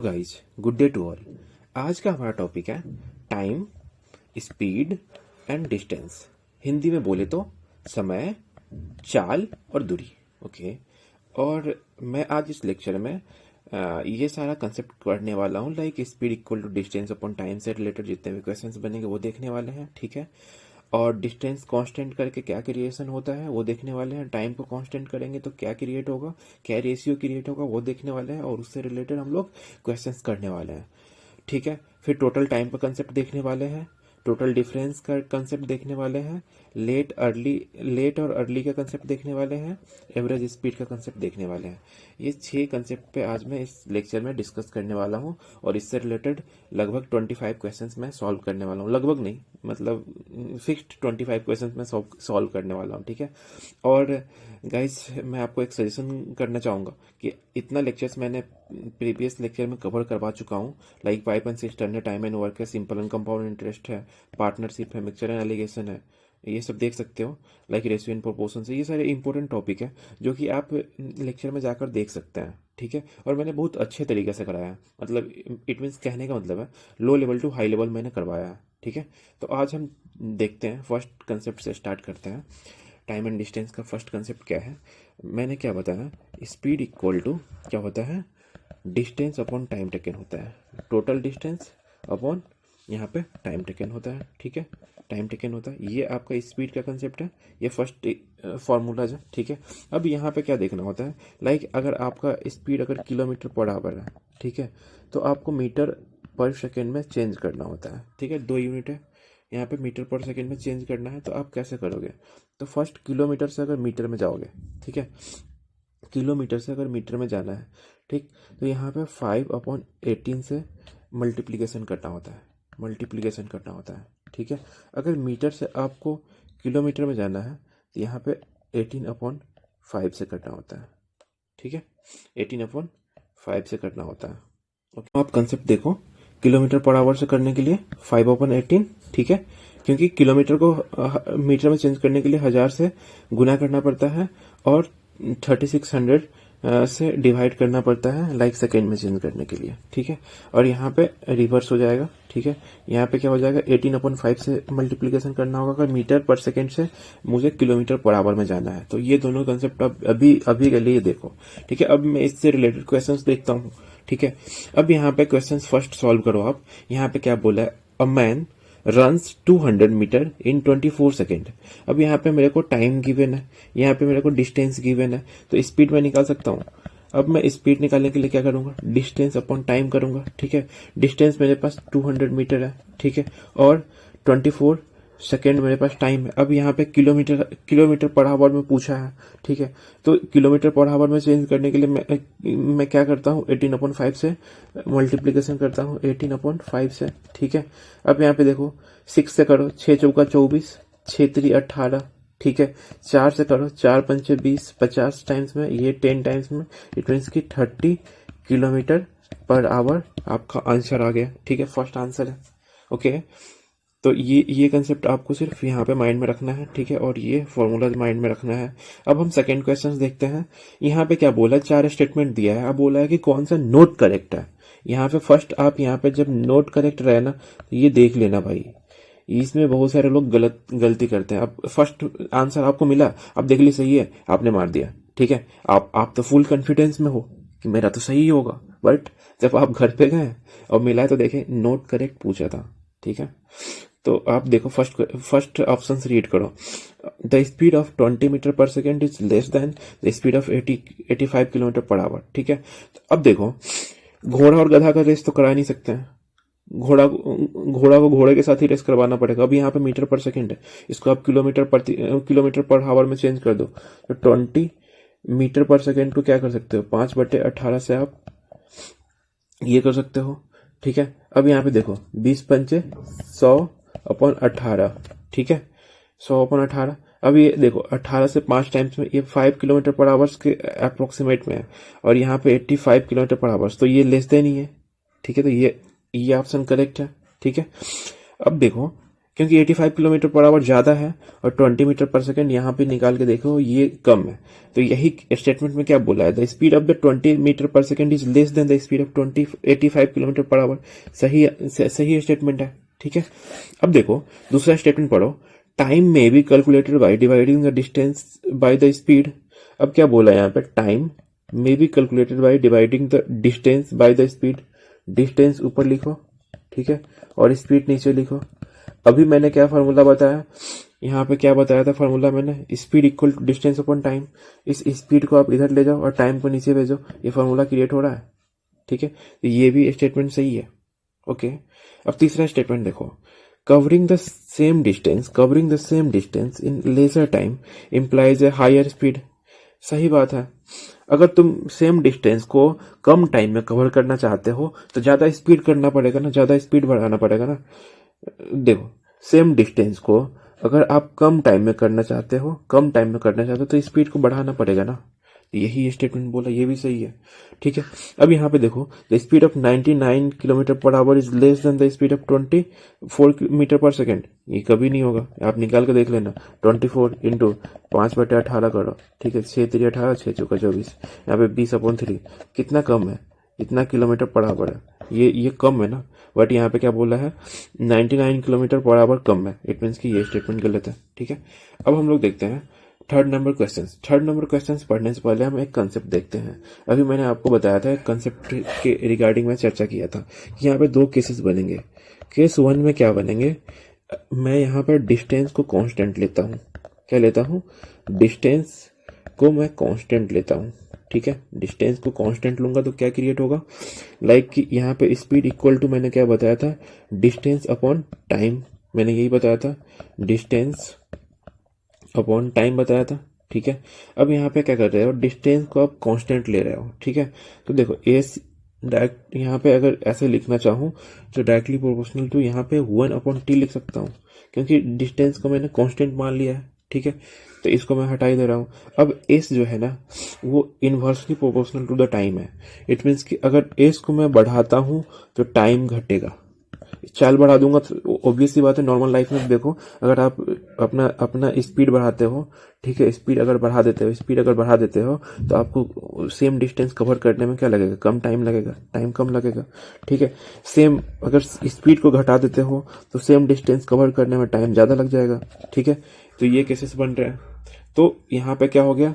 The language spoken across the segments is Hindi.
Guys, good day to all. आज का हमारा टॉपिक है time, speed and distance. Hindi में बोले तो समय, चाल और दूरी। ओके। और मैं आज इस लेक्चर में ये सारा कंसेप्ट पढ़ने वाला हूँ, like speed equal to distance upon time से रिलेटेड जितने भी क्वेश्चंस बनेंगे वो देखने वाले हैं। ठीक है। और डिस्टेंस कांस्टेंट करके क्या क्रिएशन होता है वो देखने वाले हैं। टाइम को कांस्टेंट करेंगे तो क्या क्रिएट होगा, क्या रेशियो क्रिएट होगा वो देखने वाले हैं। और उससे रिलेटेड हम लोग क्वेश्चंस करने वाले हैं। ठीक है। फिर टोटल टाइम का कंसेप्ट देखने वाले हैं, टोटल डिफरेंस का कंसेप्ट देखने वाले हैं, लेट और अर्ली का कंसेप्ट देखने वाले हैं, एवरेज स्पीड का कंसेप्ट देखने वाले हैं। ये 6 कंसेप्ट पे आज मैं इस लेक्चर में डिस्कस करने वाला हूँ। और इससे रिलेटेड लगभग 25 क्वेश्चंस मैं सॉल्व करने वाला हूँ। लगभग नहीं, मतलब फिक्स्ड 25 क्वेश्चंस मैं सॉल्व करने वाला हूँ। ठीक है। और गाइस, मैं आपको एक सजेशन करना चाहूँगा कि इतना लेक्चर्स मैंने प्रीवियस लेक्चर में कवर करवा चुका हूँ। लाइक पाइप एंड सिस्टम है, टाइम एंड वर्क है, सिंपल एंड कंपाउंड इंटरेस्ट है, पार्टनरशिप है, मिक्सचर एंड एलिगेशन है, ये सब देख सकते हो। लाइक रेशियो एंड प्रोपोर्शन से, ये सारे इंपॉर्टेंट टॉपिक है जो कि आप लेक्चर में जाकर देख सकते हैं। ठीक है। और मैंने बहुत अच्छे तरीके से कराया है, मतलब इट मीन्स कहने का मतलब है low level to high level मैंने करवाया है। ठीक है। तो आज हम देखते हैं, फर्स्ट कंसेप्ट से स्टार्ट करते हैं। टाइम एंड डिस्टेंस का फर्स्ट कंसेप्ट क्या है, मैंने क्या बताया, स्पीड इक्वल टू क्या होता है, डिस्टेंस अपॉन टाइम टेकन होता है। टोटल डिस्टेंस अपॉन यहाँ पे टाइम टेकन होता है। ठीक है। टाइम टेकन होता है, ये आपका स्पीड का कंसेप्ट है, ये फर्स्ट फॉर्मूलाज है। ठीक है। अब यहाँ पे क्या देखना होता है, लाइक अगर आपका स्पीड अगर किलोमीटर पर आवर है, ठीक है, तो आपको मीटर पर सेकेंड में चेंज करना होता है। ठीक है। 2 यूनिट है, यहाँ पे मीटर पर सेकेंड में चेंज करना है। तो आप कैसे करोगे, तो फर्स्ट किलोमीटर से अगर मीटर में जाओगे, ठीक है, किलोमीटर से अगर मीटर में जाना है, ठीक, तो यहाँ पे 5/18 से मल्टीप्लिकेशन करना होता है, मल्टीप्लिकेशन करना होता है। ठीक है। अगर मीटर से आपको किलोमीटर में जाना है तो यहाँ पे 18/5 से करना होता है। ठीक है। 18/5 से करना होता है। ओके। आप कंसेप्ट देखो, किलोमीटर पर आवर से करने के लिए 5/18। ठीक है। क्योंकि किलोमीटर को मीटर में चेंज करने के लिए 1000 से गुना करना पड़ता है और 3600 से डिवाइड करना पड़ता है, लाइक सेकेंड में चेंज करने के लिए। ठीक है। और यहाँ पे रिवर्स हो जाएगा। ठीक है। यहाँ पे क्या हो जाएगा, 18/5 से मल्टीप्लीकेशन करना होगा अगर मीटर पर सेकेंड से मुझे किलोमीटर पर आवर में जाना है। तो ये दोनों कंसेप्ट अब अभी के लिए देखो। ठीक है। अब मैं इससे रिलेटेड क्वेश्चंस देखता हूँ। ठीक है। अब यहाँ पे क्वेश्चंस फर्स्ट सॉल्व करो आप। यहाँ पे क्या बोला है, a man runs 200 metre in 24 second. अब यहाँ पे मेरे को टाइम गिवन है, यहाँ पे मेरे को डिस्टेंस गिवन है, तो स्पीड में निकाल सकता हूँ। अब मैं स्पीड निकालने के लिए क्या करूंगा, डिस्टेंस अपॉन टाइम करूंगा। ठीक है। डिस्टेंस मेरे पास 200 मीटर है। ठीक है। और 24 सेकेंड मेरे पास टाइम है। अब यहाँ पे किलोमीटर पर आवर में पूछा है। ठीक है। तो किलोमीटर पर आवर में चेंज करने के लिए मैं क्या करता हूँ, 18/5 से मल्टीप्लीकेशन करता हूँ, 18/5 से। ठीक है। अब यहाँ पे देखो, 6 से करो, 6 चौका 24, 6 3 18। ठीक है। 4 से करो, 4 पंचे 20, 50 टाइम्स में, ये 10 टाइम्स में, इट मीन्स की 30 किलोमीटर पर आवर आपका आंसर आ गया। ठीक है। फर्स्ट आंसर है। ओके। तो ये कंसेप्ट आपको सिर्फ यहाँ पे माइंड में रखना है। ठीक है। और ये फॉर्मूला माइंड में रखना है। अब हम सेकंड क्वेश्चन देखते हैं। यहाँ पे क्या बोला है, 4 स्टेटमेंट दिया है। अब बोला है कि कौन सा नोट करेक्ट है। यहाँ पे फर्स्ट आप यहाँ पे जब नोट करेक्ट रहे ना, तो ये देख लेना भाई, इसमें बहुत सारे लोग गलती करते हैं। अब फर्स्ट आंसर आपको मिला, अब देख ली सही है, आपने मार दिया। ठीक है। आप तो फुल कॉन्फिडेंस में हो कि मेरा तो सही ही होगा, बट जब आप घर पे गए और मिला तो देखे नोट करेक्ट पूछा था। ठीक है। तो आप देखो, फर्स्ट ऑप्शन रीड करो, the speed of 20 metre per second is less than the speed of 85 kilometre per hour. ठीक है। तो अब देखो, घोड़ा और गधा का रेस तो करा नहीं सकते हैं, घोड़ा को घोड़े के साथ ही रेस करवाना पड़ेगा। अब यहाँ पे मीटर पर सेकेंड है, इसको आप किलोमीटर पर आवर में चेंज कर दो, तो 20 मीटर पर सेकेंड को क्या कर सकते हो, 5/18 से आप ये कर सकते हो। ठीक है। अब यहाँ पे देखो, 20 पंचे 100/18। ठीक है। 100/18। अब ये देखो, 18 से 5 टाइम्स में, ये 5 किलोमीटर पर आवर्स के अप्रोक्सीमेट में है, और यहाँ पे 85 किलोमीटर पर आवर्स, तो ये लेस देन ही है। ठीक है। तो ये ऑप्शन करेक्ट है। ठीक है। अब देखो, क्योंकि 85 किलोमीटर पर आवर ज़्यादा है और 20 मीटर पर सेकेंड यहाँ पे निकाल के देखो ये कम है। तो यही स्टेटमेंट में क्या बोला है, the speed of the 20 metre per second is less than the speed of 85 kilometre per hour. सही स्टेटमेंट है, ठीक है। अब देखो दूसरा स्टेटमेंट पढ़ो, टाइम में be calculated by dividing the distance by the speed. अब क्या बोला है यहाँ पे, टाइम में be calculated by dividing the distance by the speed. Distance ऊपर लिखो, ठीक है, और स्पीड नीचे लिखो। अभी मैंने क्या फार्मूला बताया, यहाँ पे क्या बताया था फार्मूला मैंने, speed equal to distance upon time. इस स्पीड को आप इधर ले जाओ और टाइम को नीचे भेजो, ये फार्मूला क्रिएट हो रहा है, ठीक है। तो ये भी स्टेटमेंट सही है, ओके। अब तीसरा स्टेटमेंट देखो, covering the same distance in lesser time implies a higher speed. सही बात है, अगर तुम सेम डिस्टेंस को कम टाइम में कवर करना चाहते हो तो ज्यादा स्पीड करना पड़ेगा ना, ज्यादा स्पीड बढ़ाना पड़ेगा ना। देखो सेम डिस्टेंस को अगर आप कम टाइम में करना चाहते हो तो स्पीड को बढ़ाना पड़ेगा ना। यही स्टेटमेंट बोला, ये भी सही है, ठीक है। अब यहाँ पे देखो, the speed of 99 kilometre per hour is less than the speed of 24 metre per second. ये कभी नहीं होगा, आप निकाल के देख लेना। 24 इंटू 5/18 करो, ठीक है, 6×3 = 18, 6×4 = 24, यहाँ पे 20/3 कितना कम है, इतना किलोमीटर पर आवर है, ये कम है ना। बट यहाँ पे क्या बोला है, 99 किलोमीटर पर आवर कम है, इट मीन्स कि ये स्टेटमेंट गलत है, ठीक है। अब हम लोग देखते हैं थर्ड नंबर क्वेश्चंस पढ़ने से पहले हम एक कंसेप्ट देखते हैं। अभी मैंने आपको बताया था, एक कंसेप्ट के रिगार्डिंग में चर्चा किया था कि यहाँ पे दो केसेस बनेंगे। केस 1 में क्या बनेंगे, मैं यहाँ पर डिस्टेंस को कांस्टेंट लेता हूँ। क्या लेता हूँ, डिस्टेंस को मैं कांस्टेंट लेता हूँ, ठीक है। डिस्टेंस को कांस्टेंट लूंगा तो क्या क्रिएट होगा, लाइक कि यहाँ पे स्पीड इक्वल टू मैंने क्या बताया था, डिस्टेंस अपॉन टाइम। मैंने यही बताया था, डिस्टेंस अपॉन टाइम बताया था, ठीक है। अब यहाँ पे क्या कर रहे हो, डिस्टेंस को आप कांस्टेंट ले रहे हो, ठीक है। तो देखो एस डायरेक्ट यहाँ पे अगर ऐसे लिखना चाहूँ तो डायरेक्टली प्रोपोर्शनल टू यहाँ पे 1/t लिख सकता हूँ, क्योंकि डिस्टेंस को मैंने कांस्टेंट मान लिया है, ठीक है। तो इसको मैं हटा ही दे रहा हूँ। अब एस जो है ना वो inversely proportional to the time है। इट मीन्स कि अगर एस को मैं बढ़ाता हूँ तो टाइम घटेगा, चाल बढ़ा दूंगा तो ऑब्वियस सी बात है। नॉर्मल लाइफ में देखो, अगर आप अपना स्पीड बढ़ाते हो, ठीक है, स्पीड अगर बढ़ा देते हो तो आपको सेम डिस्टेंस कवर करने में क्या लगेगा, कम टाइम लगेगा, टाइम कम लगेगा, ठीक है। सेम अगर स्पीड को घटा देते हो तो सेम डिस्टेंस कवर करने में टाइम ज्यादा लग जाएगा, ठीक है। तो ये केसेस बन रहे हैं। तो यहाँ पे क्या हो गया,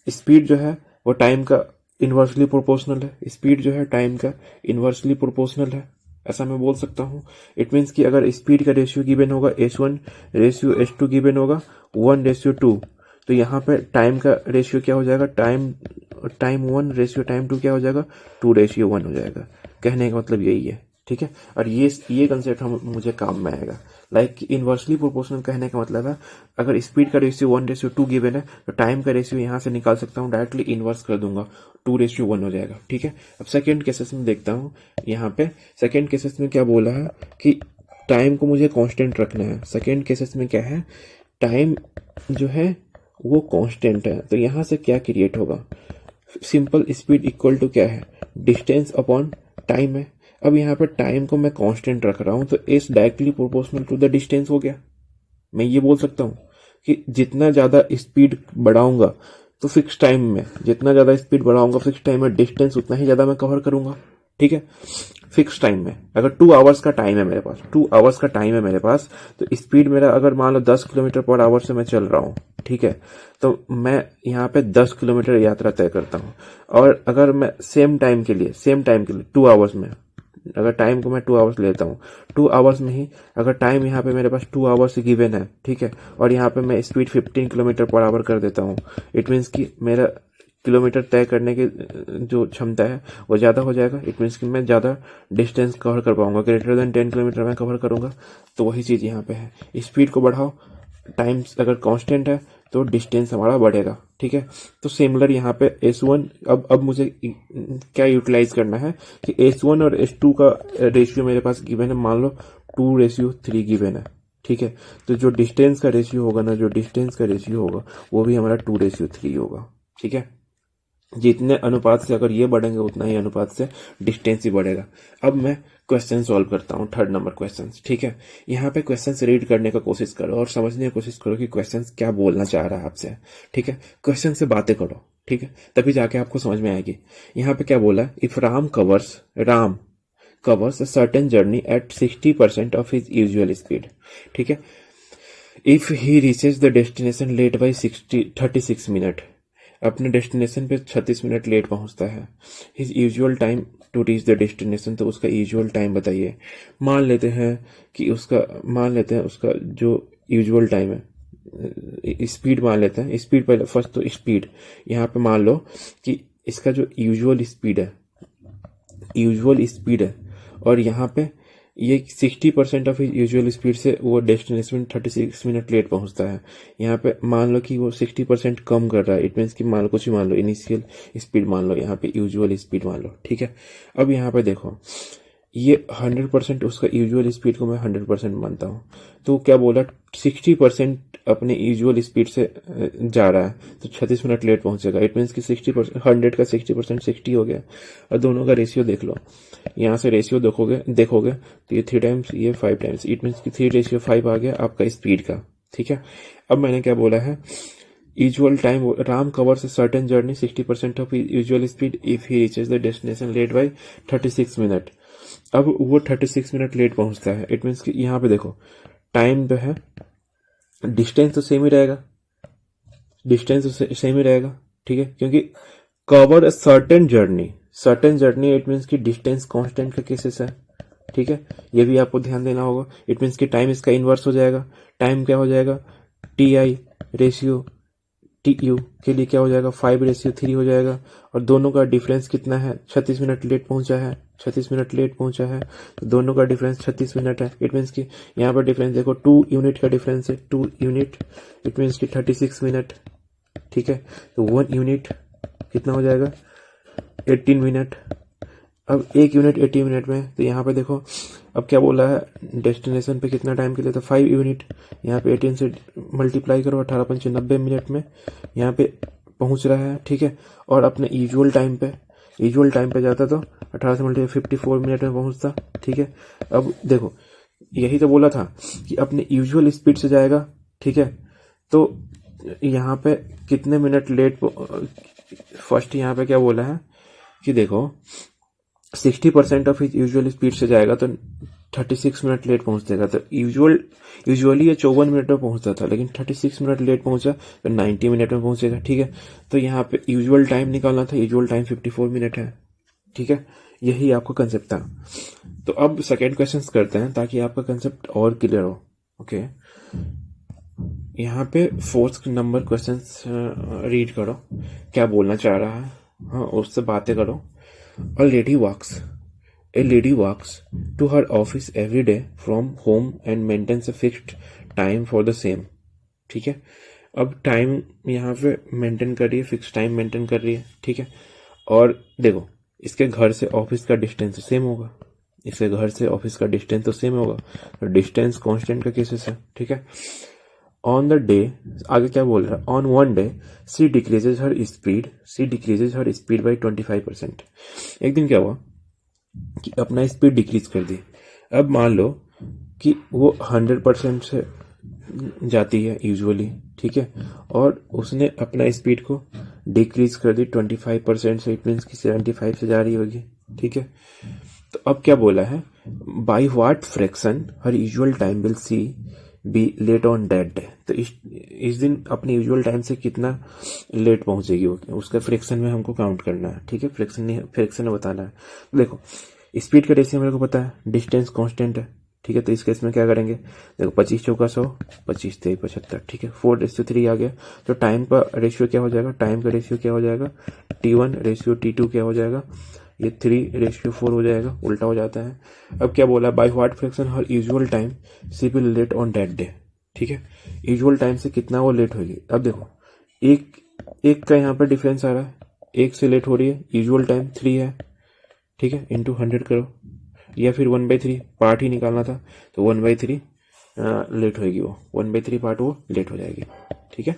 स्पीड जो है वो टाइम का इनवर्सली प्रोपोर्शनल है, स्पीड जो है टाइम का इनवर्सली प्रोपोर्शनल है, ऐसा मैं बोल सकता हूँ। इट मीन्स कि अगर स्पीड का रेशियो गिवन होगा h1:h2 गिवन होगा 1:2, तो यहाँ पे टाइम का रेशियो क्या हो जाएगा, टाइम 1 टाइम 2 क्या हो जाएगा, 2:1 हो जाएगा। कहने का मतलब यही है, ठीक है। और ये कंसेप्ट मुझे काम में आएगा। लाइक इनवर्सली प्रोपोर्शनल कहने का मतलब है, अगर स्पीड का रेशियो 1:2 गिवन है तो टाइम का रेशियो यहाँ से निकाल सकता हूँ, डायरेक्टली इनवर्स कर दूंगा, 2:1 हो जाएगा, ठीक है। अब सेकेंड केसेस में देखता हूँ, यहाँ पे सेकेंड केसेस में क्या बोला है कि टाइम को मुझे कांस्टेंट रखना है। सेकेंड केसेस में क्या है, टाइम जो है वो कांस्टेंट है, तो यहाँ से क्या क्रिएट होगा, सिंपल स्पीड इक्वल टू क्या है, डिस्टेंस अपॉन टाइम है। अब यहाँ पे टाइम को मैं कांस्टेंट रख रहा हूँ तो S directly proportional to the distance हो गया। मैं ये बोल सकता हूँ कि जितना ज्यादा स्पीड बढ़ाऊंगा तो फिक्स टाइम में, डिस्टेंस उतना ही ज्यादा मैं कवर करूंगा, ठीक है। फिक्स टाइम में अगर 2 आवर्स का टाइम है मेरे पास, तो स्पीड मेरा अगर मान लो 10 किलोमीटर पर आवर से मैं चल रहा हूँ, ठीक है, तो मैं यहाँ पे 10 किलोमीटर यात्रा तय करता हूँ। और अगर मैं सेम टाइम के लिए 2 आवर्स में, अगर टाइम को मैं 2 आवर्स लेता हूँ, 2 आवर्स में ही अगर टाइम यहाँ पे मेरे पास 2 आवर्स गिवन है, ठीक है, और यहाँ पे मैं स्पीड 15 किलोमीटर पर आवर कर देता हूँ, इट मीन्स कि मेरा किलोमीटर तय करने की जो क्षमता है वो ज़्यादा हो जाएगा। इट मीन्स कि मैं ज़्यादा डिस्टेंस कवर कर पाऊंगा, ग्रेटर देन 10 किलोमीटर मैं कवर करूंगा। तो वही चीज़ यहाँ पे है, स्पीड को बढ़ाओ, टाइम अगर कांस्टेंट है तो डिस्टेंस हमारा बढ़ेगा, ठीक है। तो सिमिलर यहाँ पे S1, अब मुझे क्या यूटिलाइज करना है कि S1 और S2 का रेशियो मेरे पास गिवन है, मान लो 2:3 गिवन है, ठीक है। तो जो डिस्टेंस का रेशियो होगा वो भी हमारा 2:3 होगा, ठीक है। जितने अनुपात से अगर ये बढ़ेंगे उतना ही अनुपात से डिस्टेंस ही बढ़ेगा। अब मैं क्वेश्चन सॉल्व करता हूँ, 3rd नंबर क्वेश्चन। ठीक है, यहाँ पे क्वेश्चन रीड करने का कोशिश करो और समझने की कोशिश करो कि क्वेश्चन क्या बोलना चाह रहा है आपसे। ठीक है, क्वेश्चन से बातें करो। ठीक है, तभी जाके आपको समझ में आएगी। यहाँ पे क्या बोला, if Ram covers a certain journey at 60% of his usual speed. ठीक है, if he reaches the destination late by 36 minute, अपने डेस्टिनेशन पे 36 मिनट लेट पहुंचता है। His usual time to reach the destination, तो उसका यूजुअल टाइम बताइए। मान लेते हैं उसका जो यूजुअल टाइम है, स्पीड मान लेते हैं। स्पीड पहले, फर्स्ट तो स्पीड, यहाँ पे मान लो कि इसका जो यूजुअल स्पीड है और यहाँ पे ये 60% ऑफ यूजुअल स्पीड से वो डेस्टिनेशन 36 मिनट लेट पहुंचता है। यहाँ पे मान लो कि वो 60% कम कर रहा है। इट मीन्स कि मान लो कुछ ही मान लो, इनिशियल स्पीड मान लो, यहाँ पे यूजुअल स्पीड मान लो। ठीक है, अब यहाँ पे देखो ये 100% उसका यूजुअल स्पीड को मैं 100% मानता हूँ। तो क्या बोला, 60% अपने यूजुअल स्पीड से जा रहा है तो 36 मिनट लेट पहुंचेगा। इट मीन्स कि 60%, 100 का 60% 60 हो गया। और दोनों का रेशियो देख लो, यहाँ से रेशियो देखोगे तो ये 3 टाइम्स, ये 5 टाइम्स। इट मीन्स कि 3:5 आ गया आपका स्पीड का। ठीक है, अब मैंने क्या बोला है, usual time, Ram covers a certain journey 60% of usual speed if he reaches the destination late by 36 minute. अब वो 36 मिनट लेट पहुंचता है। इट मीन्स कि यहाँ पे देखो टाइम जो है, डिस्टेंस तो सेम ही रहेगा। ठीक है, क्योंकि cover a certain journey, it means कि डिस्टेंस कांस्टेंट का केसेस है। ठीक है, ये भी आपको ध्यान देना होगा। इट मीन्स कि टाइम इसका इनवर्स हो जाएगा। टाइम क्या हो जाएगा, TI रेशियो TU के लिए क्या हो जाएगा, 5:3 हो जाएगा। और दोनों का डिफरेंस कितना है, 36 मिनट लेट पहुंचा है, तो दोनों का डिफरेंस 36 मिनट है। इट मीन्स कि यहाँ पर डिफरेंस देखो, 2 यूनिट का डिफरेंस है, 2 यूनिट, इट मीन्स कि 36 मिनट। ठीक है, तो 1 यूनिट कितना हो जाएगा, 18 मिनट। अब 1 यूनिट 80 मिनट में, तो यहाँ पे देखो अब क्या बोला है, डेस्टिनेशन पे कितना टाइम के लिए, तो 5 यूनिट। यहाँ पे 18 से मल्टीप्लाई करो, 18×5 90 मिनट में यहाँ पे पहुंच रहा है। ठीक है, और अपने यूजुअल टाइम पे जाता तो 18 से मल्टीप्लाई 54 मिनट में पहुंचता। ठीक है, अब देखो यही तो बोला था कि अपने यूजुअल स्पीड से जाएगा। ठीक है, तो यहाँ पे कितने मिनट लेट, फर्स्ट यहाँ पे क्या बोला है कि देखो 60% ऑफ यूजुअल स्पीड से जाएगा तो 36 मिनट लेट पहुंच देगा। तो यूजुअली ये 54 मिनट में पहुंचता था, लेकिन 36 मिनट लेट पहुंचा तो 90 मिनट में पहुंचेगा। ठीक है, तो यहाँ पे यूजुअल टाइम निकालना था, यूजुअल टाइम 54 मिनट है। ठीक है, यही आपका कंसेप्ट था। तो अब सेकेंड क्वेश्चन करते हैं ताकि आपका कंसेप्ट और क्लियर हो। ओके, यहाँ पे 4th नंबर क्वेश्चन रीड करो, क्या बोलना चाह रहा है, हाँ उससे बातें करो। A lady walks to her office every day from home and maintains a fixed time for the same. ठीक है, अब टाइम यहाँ पे मेंटेन कर रही है, फिक्स टाइम मेंटेन कर रही है। ठीक है, और देखो इसके घर से ऑफिस का डिस्टेंस तो सेम होगा, तो डिस्टेंस कांस्टेंट का केसेस है। ठीक है, ऑन द डे, आगे क्या बोल रहा है, on one day she decreases her speed by 25%। एक दिन क्या हुआ कि अपना स्पीड डिक्रीज कर दी। अब मान लो कि वो 100% से जाती है यूजुअली। ठीक है, और उसने अपना स्पीड को डिक्रीज कर दी 25% से, इट मीन्स कि 75 से जा रही होगी। ठीक है, तो अब क्या बोला है, by what fraction her usual time will she be late on that day. तो इस दिन अपने यूजुअल टाइम से कितना लेट पहुंचेगी वो, उसका फ्रैक्शन में हमको काउंट करना है। ठीक है, फ्रैक्शन में बताना है। देखो स्पीड का रेशियो मेरे को पता है, डिस्टेंस कांस्टेंट है। ठीक है, तो इस केस में क्या करेंगे, देखो 25 चौका 100, 25 3 75। ठीक है, 4:3 आ गया। तो टाइम का रेशियो क्या हो जाएगा, T1 रेशियो T2 क्या हो जाएगा, ये 3:4 हो जाएगा, उल्टा हो जाता है। अब क्या बोला, by what fraction her usual time she will late on that day. ठीक है, यूजुअल टाइम से कितना वो लेट होगी। अब देखो एक का यहाँ पर डिफरेंस आ रहा है, 1 से लेट हो रही है, यूजुअल टाइम 3 है। ठीक है, इंटू 100 करो, या फिर 1/3 पार्ट ही निकालना था, तो 1/3 लेट होगी, वो 1/3 पार्ट वो लेट हो जाएगी। ठीक है,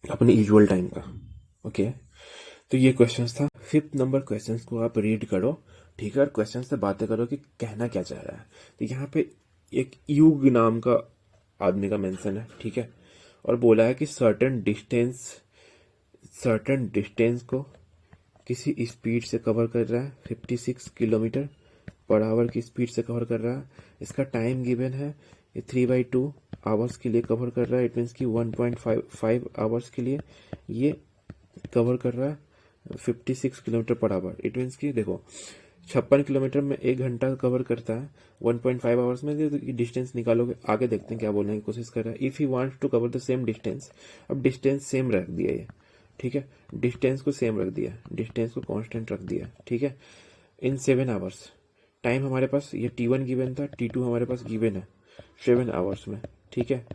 अपने यूजुअल टाइम का। ओके, तो ये क्वेश्चन था। 5th नंबर क्वेश्चन को आप रीड करो, ठीक है, और क्वेश्चन से बातें करो कि कहना क्या चाह रहा है। तो यहाँ पे एक युग नाम का आदमी का मेंशन है, ठीक है, और बोला है कि सर्टेन डिस्टेंस को किसी स्पीड से कवर कर रहा है, 56 किलोमीटर पर आवर की स्पीड से कवर कर रहा है। इसका टाइम गिवन है, ये 3/2 आवर्स के लिए कवर कर रहा है। इट मीन्स कि 1.5 आवर्स के लिए ये कवर कर रहा है 56 kilometre per our. It means कि देखो 56 किलोमीटर में 1 घंटा कवर करता है 1.5 आवर्स में। डिस्टेंस निकालोगे, आगे देखते हैं क्या बोलने की कोशिश कर रहा है। If he wants to cover the same distance, अब डिस्टेंस सेम रख दिया ये, ठीक है, डिस्टेंस को सेम रख दिया, डिस्टेंस को कांस्टेंट रख दिया, ठीक है, इन 7 आवर्स। टाइम हमारे पास ये T1 गिवन था, T2 हमारे पास गिवन है 7 आवर्स में, ठीक है।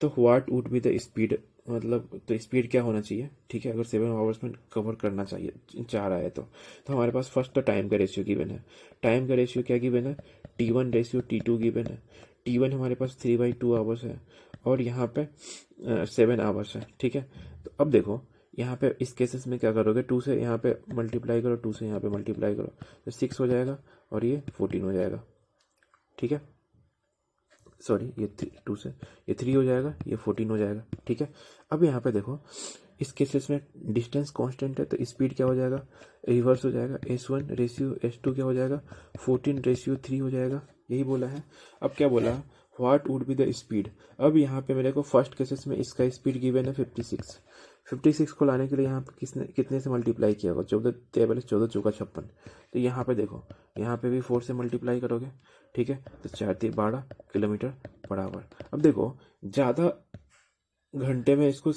तो what would be the speed, मतलब तो स्पीड क्या होना चाहिए, ठीक है, अगर 7 आवर्स में कवर करना चाहिए चाह रहा है तो हमारे पास फर्स्ट तो टाइम का रेशियो गिवन है। टाइम का रेशियो क्या गिवन है, T1 रेशियो T2 गिवन है। T1 हमारे पास 3/2 आवर्स है और यहाँ पे 7 आवर्स है, ठीक है। तो अब देखो यहाँ पे इस केसेस में क्या करोगे, 2 से यहाँ पे मल्टीप्लाई करो, 2 से यहाँ पे मल्टीप्लाई करो, तो 6 हो जाएगा और ये 14 हो जाएगा, ठीक है। सॉरी, ये 2 से ये 3 हो जाएगा, ये 14 हो जाएगा, ठीक है। अब यहाँ पे देखो इस केसेस में डिस्टेंस कांस्टेंट है, तो स्पीड क्या हो जाएगा, रिवर्स हो जाएगा, S1 रेशियो S2 क्या हो जाएगा, 14/3 हो जाएगा, यही बोला है। अब क्या बोला, what would be the speed. अब यहाँ पे मेरे को फर्स्ट केसेस में इसका स्पीड गिवन है 56 को लाने के लिए यहाँ पे कितने से मल्टीप्लाई किया होगा, 14 × 14 = 56। तो यहाँ पे देखो, यहाँ पे भी 4 से मल्टीप्लाई करोगे, ठीक है, तो 4 × 12 किलोमीटर पर आवर। अब देखो ज़्यादा घंटे में इसको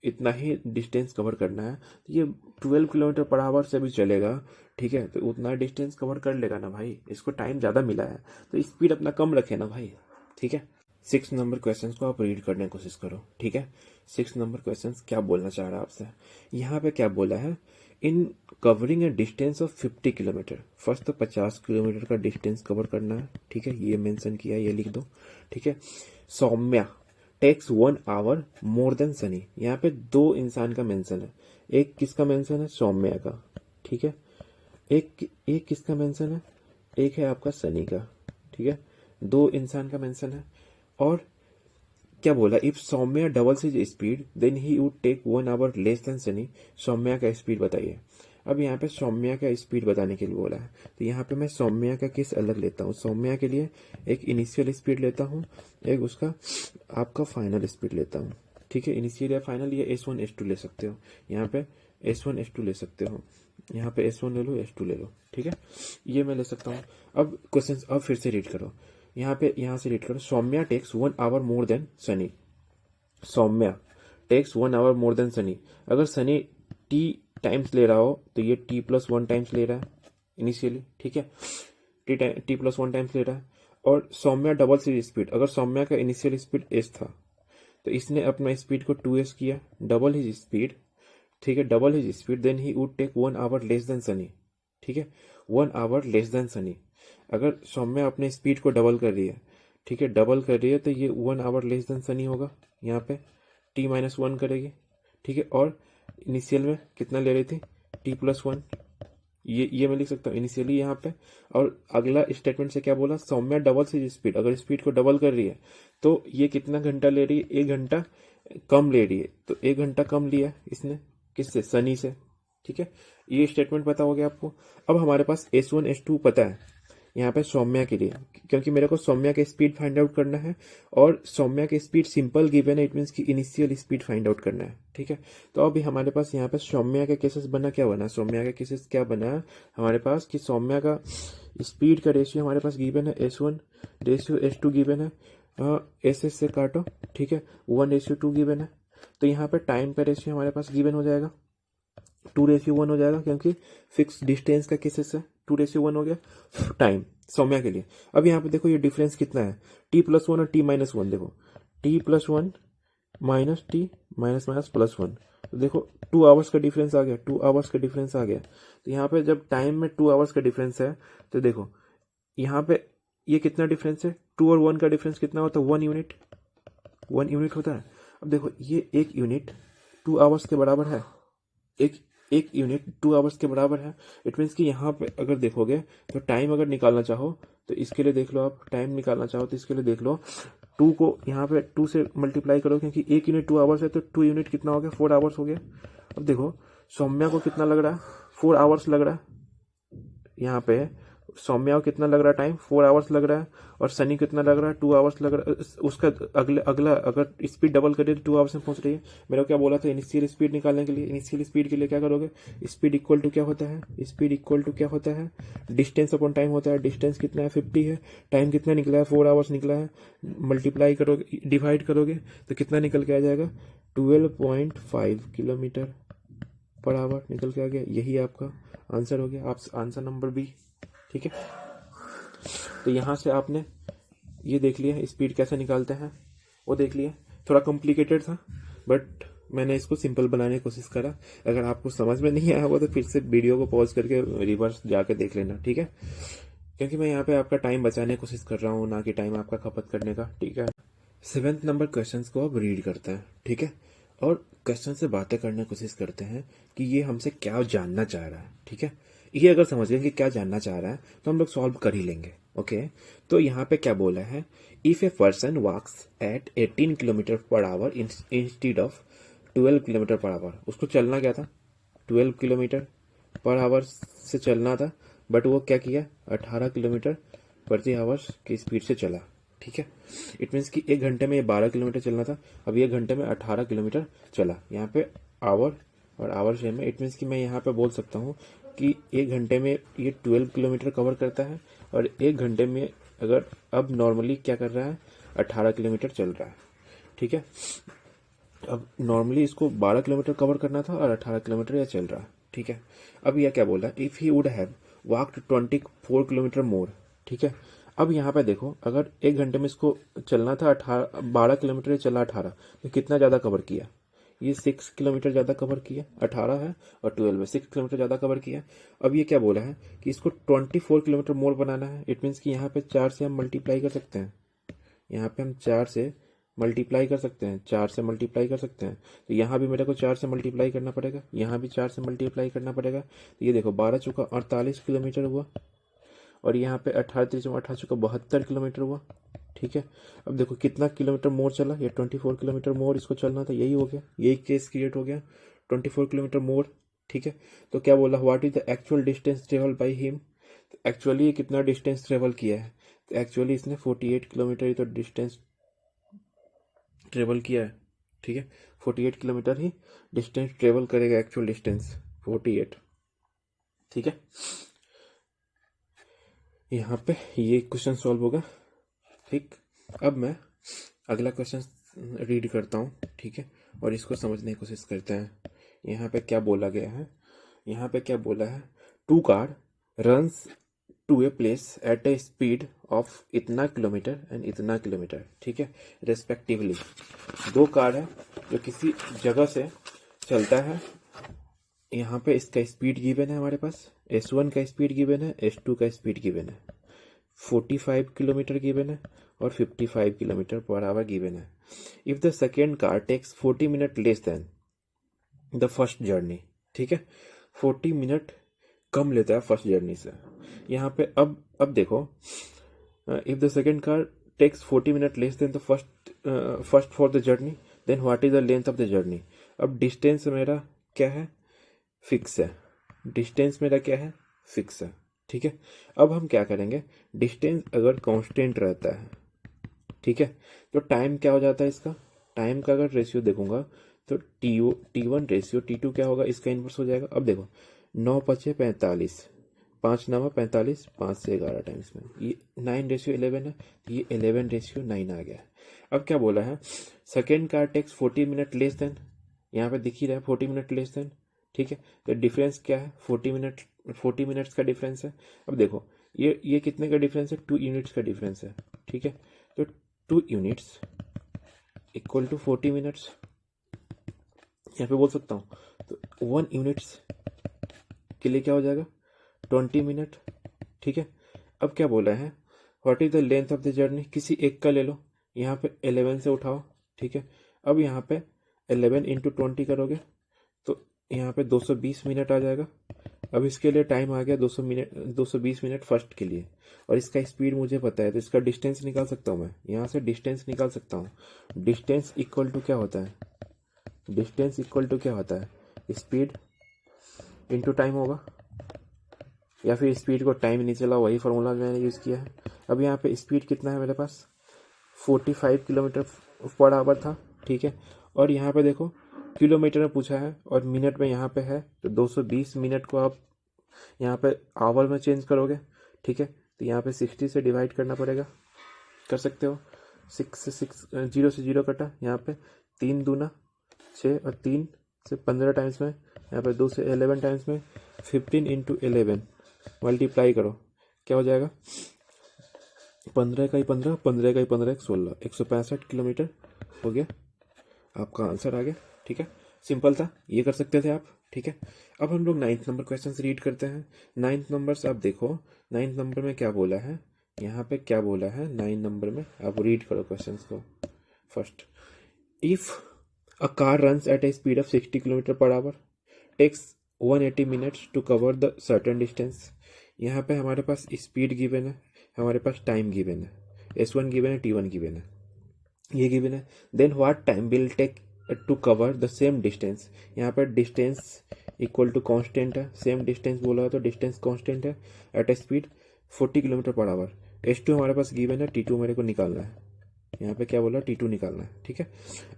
इतना ही डिस्टेंस कवर करना है, तो ये 12 किलोमीटर पर आवर से भी चलेगा, ठीक है, तो उतना डिस्टेंस कवर कर लेगा ना भाई, इसको टाइम ज़्यादा मिला है तो स्पीड अपना कम रखे ना भाई, ठीक है। 6 नंबर क्वेश्चन को आप रीड करने की कोशिश करो, ठीक है। 6 नंबर क्वेश्चन क्या बोलना चाह रहा है आपसे, यहाँ पे क्या बोला है, इन covering A distance of 50 kilometre, first तो 50 किलोमीटर का डिस्टेंस कवर करना है, ठीक है, ये मेंशन किया, ये लिख दो, ठीक है। Saumya takes 1 hour more than Sunny, यहाँ पे 2 इंसान का मेंशन है, एक किसका मेंशन है, सौम्या का, ठीक है, एक किसका मेंशन है, एक है आपका सनी का, ठीक है, 2 इंसान का मेंशन है। और क्या बोला, if Saumya doubles his speed then he would take 1 hour less than Sunny. Saumya का स्पीड बताइए। अब यहाँ पे सौम्या का स्पीड बताने के लिए बोला है, तो यहाँ पे मैं सौम्या का केस अलग लेता हूँ। सौम्या के लिए एक इनिशियल स्पीड लेता हूँ, एक उसका आपका फाइनल स्पीड लेता हूँ, ठीक है। इनिशियल या फाइनल, ये S1 S2 ले सकते हो, यहाँ पे S1 S2 ले सकते हो, यहाँ पे S1 ले लो, S2 ले लो, ठीक है, ये मैं ले सकता हूँ। अब क्वेश्चन अब फिर से रीड करो, यहाँ से रीड करो। Saumya takes 1 hour more than Sunny. Saumya takes 1 hour more than Sunny. अगर सनी T टाइम्स ले रहा हो तो ये T+1 टाइम्स ले रहा है इनिशियली, ठीक है, T+1 टाइम्स ले रहा है। और सौम्या डबल सी स्पीड, अगर सौम्या का इनिशियल स्पीड S था तो इसने अपना स्पीड को 2S किया, डबल हिज स्पीड, ठीक है, double his speed, then he would take 1 hour less than Sunny, ठीक है, 1 आवर लेस देन सनी। अगर सौम्या अपने स्पीड को डबल कर रही है, ठीक है, डबल कर रही है, तो ये 1 आवर लेस देन सनी होगा, यहाँ पे T-1 करेगी, ठीक है। और इनिशियल में कितना ले रही थी, T+1, ये मैं लिख सकता हूँ इनिशियली यहाँ पे। और अगला स्टेटमेंट से क्या बोला, सौम्या डबल से स्पीड, अगर स्पीड को डबल कर रही है तो ये कितना घंटा ले रही है, 1 घंटा कम ले रही है, तो 1 घंटा कम लिया इसने, किससे, सनी से, ठीक है। ये स्टेटमेंट पता हो गया आपको। अब हमारे पास S1 S2 पता है यहाँ पे सौम्या के लिए, क्योंकि मेरे को सौम्या का स्पीड फाइंड आउट करना है और सौम्या की स्पीड सिंपल गिवन है, इट मीन्स की इनिशियल स्पीड फाइंड आउट करना है, ठीक है। तो अभी हमारे पास यहाँ पे सौम्या का केसेस बना, क्या बना, सौम्या का केसेस क्या बना हमारे पास कि सौम्या का स्पीड का रेशियो हमारे पास गिवन है S1 रेशियो S2 गिवन है, SS से काटो, ठीक है, 1:2 गिवन है। तो यहाँ पे टाइम का रेशियो हमारे पास गिवन हो जाएगा 2:1 हो जाएगा, क्योंकि फिक्स डिस्टेंस का केसेस है, 2:1 हो गया टाइम सौम्या के लिए। अब यहाँ पे देखो ये डिफरेंस कितना है, T+1 और T-1, देखो T+1 माइनस T माइनस +1, तो देखो 2 आवर्स का डिफरेंस आ गया, 2 आवर्स का डिफरेंस आ गया। तो यहाँ पे जब टाइम में 2 आवर्स का डिफरेंस है तो देखो यहाँ पे ये कितना डिफरेंस है, 2 और 1 का डिफरेंस कितना होता है, 1 यूनिट, 1 यूनिट होता है। अब देखो ये 1 यूनिट 2 आवर्स के बराबर है, एक एक यूनिट 2 आवर्स के बराबर है। इट मीन्स कि यहाँ पे अगर देखोगे तो टाइम अगर निकालना चाहो तो इसके लिए देख लो, आप टाइम निकालना चाहो तो इसके लिए देख लो, 2 को यहाँ पे 2 से मल्टीप्लाई करो, क्योंकि एक यूनिट 2 आवर्स है तो 2 यूनिट कितना हो गया, 4 आवर्स हो गया। अब देखो सौम्या को कितना लग रहा है, 4 आवर्स लग रहा है। यहाँ पे सौम्या को कितना लग रहा है टाइम, 4 आवर्स लग रहा है, और सनी कितना लग रहा है, 2 आवर्स लग रहा है। उसका अगला अगर स्पीड डबल करिए तो 2 आवर्स में पहुंच रही है। मेरा क्या बोला था, इनिशियल स्पीड निकालने के लिए, इनिशियल स्पीड के लिए क्या करोगे, स्पीड इक्वल टू क्या होता है, स्पीड इक्वल टू क्या होता है, डिस्टेंस अपॉन टाइम होता है। डिस्टेंस कितना है, 50 है। टाइम कितना निकला है, 4 आवर्स निकला है। मल्टीप्लाई करोगे, डिवाइड करोगे तो कितना निकल के आ जाएगा, 12.5 किलोमीटर पर आवर निकल के आ गया। यही आपका आंसर हो गया, आप आंसर नंबर बी। ठीक है, तो यहाँ से आपने ये देख लिया स्पीड कैसे निकालते हैं, वो देख लिया। थोड़ा कॉम्प्लिकेटेड था बट मैंने इसको सिंपल बनाने की कोशिश करा। अगर आपको समझ में नहीं आया हुआ तो फिर से वीडियो को पॉज करके रिवर्स जाके देख लेना, ठीक है, क्योंकि मैं यहाँ पे आपका टाइम बचाने की कोशिश कर रहा हूँ, ना कि टाइम आपका खपत करने का। ठीक है, 7th नंबर क्वेश्चन को अब रीड करते हैं, ठीक है, और क्वेश्चन से बातें करने की कोशिश करते हैं कि ये हमसे क्या जानना चाह रहा है। ठीक है, ये अगर समझ गए कि क्या जानना चाह रहा है तो हम लोग सॉल्व कर ही लेंगे। ओके, तो यहाँ पे क्या बोला है, if a person walks at 18 kilometre per hour instead of 12 kilometre per hour. उसको चलना क्या था, 12 किलोमीटर पर आवर से चलना था, बट वो क्या किया, 18 किलोमीटर प्रति आवर्स की स्पीड से चला। ठीक है, इट मीन्स कि एक घंटे में ये 12 किलोमीटर चलना था, अब ये घंटे में 18 किलोमीटर चला। यहाँ पे आवर और आवर सेम है, इट मीन्स कि मैं यहाँ पे बोल सकता हूँ कि एक घंटे में ये 12 किलोमीटर कवर करता है, और एक घंटे में अगर अब नॉर्मली क्या कर रहा है, 18 किलोमीटर चल रहा है। ठीक है, अब नॉर्मली इसको 12 किलोमीटर कवर करना था और 18 किलोमीटर यह चल रहा है। ठीक है, अब यह क्या बोला, if he would have walked 24 kilometre more. ठीक है, अब यहाँ पे देखो, अगर एक घंटे में इसको चलना था 12 किलोमीटर, ये चला 18, तो कितना ज़्यादा कवर किया, ये 6 किलोमीटर ज़्यादा कवर किया। 18 है और 12 है, 6 किलोमीटर ज़्यादा कवर किया। अब ये क्या बोला है कि इसको 24 किलोमीटर मोर बनाना है। इट मीन्स कि यहाँ पे 4 से हम मल्टीप्लाई कर सकते हैं, यहाँ पे हम 4 से मल्टीप्लाई कर सकते हैं, 4 से मल्टीप्लाई कर सकते हैं। तो यहाँ भी मेरे को 4 से मल्टीप्लाई करना पड़ेगा, यहाँ भी 4 से मल्टीप्लाई करना पड़ेगा। तो ये देखो 12 चौका 48 किलोमीटर हुआ, और यहाँ पे 18 चौका 72 किलोमीटर हुआ। ठीक है, अब देखो कितना किलोमीटर मोर चला, ये 24 किलोमीटर मोर इसको चलना था, यही हो गया, यही केस क्रिएट हो गया, 24 किलोमीटर मोर। ठीक है, तो क्या बोला, what is the actual distance travel by him. Actually ये कितना डिस्टेंस ट्रेवल किया है, तो एक्चुअली इसने 48 किलोमीटर ही तो डिस्टेंस ट्रेवल किया है। ठीक है, 48 किलोमीटर ही डिस्टेंस ट्रेवल करेगा, एक्चुअल डिस्टेंस 48। ठीक है, यहाँ पे ये क्वेश्चन सॉल्व होगा। ठीक, अब मैं अगला क्वेश्चन रीड करता हूँ, ठीक है, और इसको समझने की कोशिश करते हैं। यहाँ पे क्या बोला गया है, यहाँ पे क्या बोला है, 2 car runs to a place at a speed of इतना किलोमीटर एंड इतना किलोमीटर। ठीक है, रेस्पेक्टिवली 2 कार है जो किसी जगह से चलता है। यहाँ पे इसका स्पीड गिवन है हमारे पास, S1 का स्पीड गिवन है, S2 का स्पीड गिवन है, 45 किलोमीटर गिवन है और 55 किलोमीटर पर आवर गिवन है। If the second car takes 40 minute less than the first journey. ठीक है, 40 मिनट कम लेता है फर्स्ट जर्नी से। यहाँ पे अब देखो, if the second car takes 40 minute less than the first for the journey, then what is the length of the journey. अब डिस्टेंस मेरा क्या है, फिक्स है, डिस्टेंस मेरा क्या है, फिक्स है। ठीक है, अब हम क्या करेंगे, डिस्टेंस अगर कांस्टेंट रहता है, ठीक है, तो टाइम क्या हो जाता है इसका, टाइम का अगर रेशियो देखूंगा तो T1 रेशियो T2 क्या होगा, इसका इनवर्स हो जाएगा। अब देखो 9 पचे 45, 5 9 45, 5 से 11 टाइम्स में, ये 9 रेशियो 11 है, तो ये 11 रेशियो 9 आ गया। अब क्या बोला है, second car takes 40 minute less than, यहाँ पे दिख ही रहा है 40 मिनट लेस देन। ठीक है, तो डिफरेंस क्या है, 40 मिनट्स का डिफरेंस है। अब देखो ये कितने का डिफरेंस है, 2 यूनिट्स का डिफरेंस है। ठीक है, तो 2 यूनिट्स इक्वल टू 40 मिनट्स, यहाँ पे बोल सकता हूँ। तो 1 यूनिट्स के लिए क्या हो जाएगा, 20 मिनट। ठीक है, अब क्या बोला है, what is the length of the journey, किसी एक का ले लो, यहाँ पे 11 से उठाओ। ठीक है, अब यहाँ पे 11 इंटू 20 करोगे तो यहाँ पे 220 मिनट आ जाएगा। अब इसके लिए टाइम आ गया 220 मिनट फर्स्ट के लिए, और इसका स्पीड मुझे पता है, तो इसका डिस्टेंस निकाल सकता हूँ मैं, यहाँ से डिस्टेंस निकाल सकता हूँ। डिस्टेंस इक्वल टू क्या होता है, डिस्टेंस इक्वल टू क्या होता है, स्पीड इंटू टाइम होगा, या फिर स्पीड को टाइम नहीं चला, वही फार्मूला मैंने यूज़ किया है। अब यहाँ पे स्पीड कितना है मेरे पास, 45 किलोमीटर पर आवर था, ठीक है। और यहाँ पे देखो किलोमीटर में पूछा है और मिनट में यहाँ पे है, तो 220 मिनट को आप यहाँ पे आवर में चेंज करोगे, ठीक है। तो यहाँ पे 60 से डिवाइड करना पड़ेगा, कर सकते हो। 0 से 0 कटा, यहाँ पे 3 दूना 6 और 3 से 15 टाइम्स में, यहाँ पे 2 से 11 टाइम्स में, 15 इंटू 11 मल्टीप्लाई करो, क्या हो जाएगा, 15 का ही 15, 15 का ही 15, 16, 165 किलोमीटर हो गया, आपका आंसर आ गया, ठीक है। सिंपल था, ये कर सकते थे आप, ठीक है। अब हम लोग 9th नंबर क्वेश्चन रीड करते हैं। 9th नंबर आप देखो, 9th नंबर में क्या बोला है, यहाँ पे क्या बोला है 9 नंबर में, आप रीड करो क्वेश्चंस को। First, if a car runs at a speed of 60 kilometre per hour, takes 180 minutes to cover the certain distance. यहाँ पे हमारे पास स्पीड गिवन है, हमारे पास टाइम गिवन है, S1 गिवन है, T1 गिवन है, ये गिवन है। Then what time will take to cover the same distance. यहाँ पर डिस्टेंस इक्वल टू कांस्टेंट है, सेम डिस्टेंस बोला है तो डिस्टेंस कांस्टेंट है, at a speed 40 kilometre per hour. S2 हमारे पास गिवन है, T2 मेरे को निकालना है, यहाँ पे क्या बोला, T2 निकालना है, ठीक है।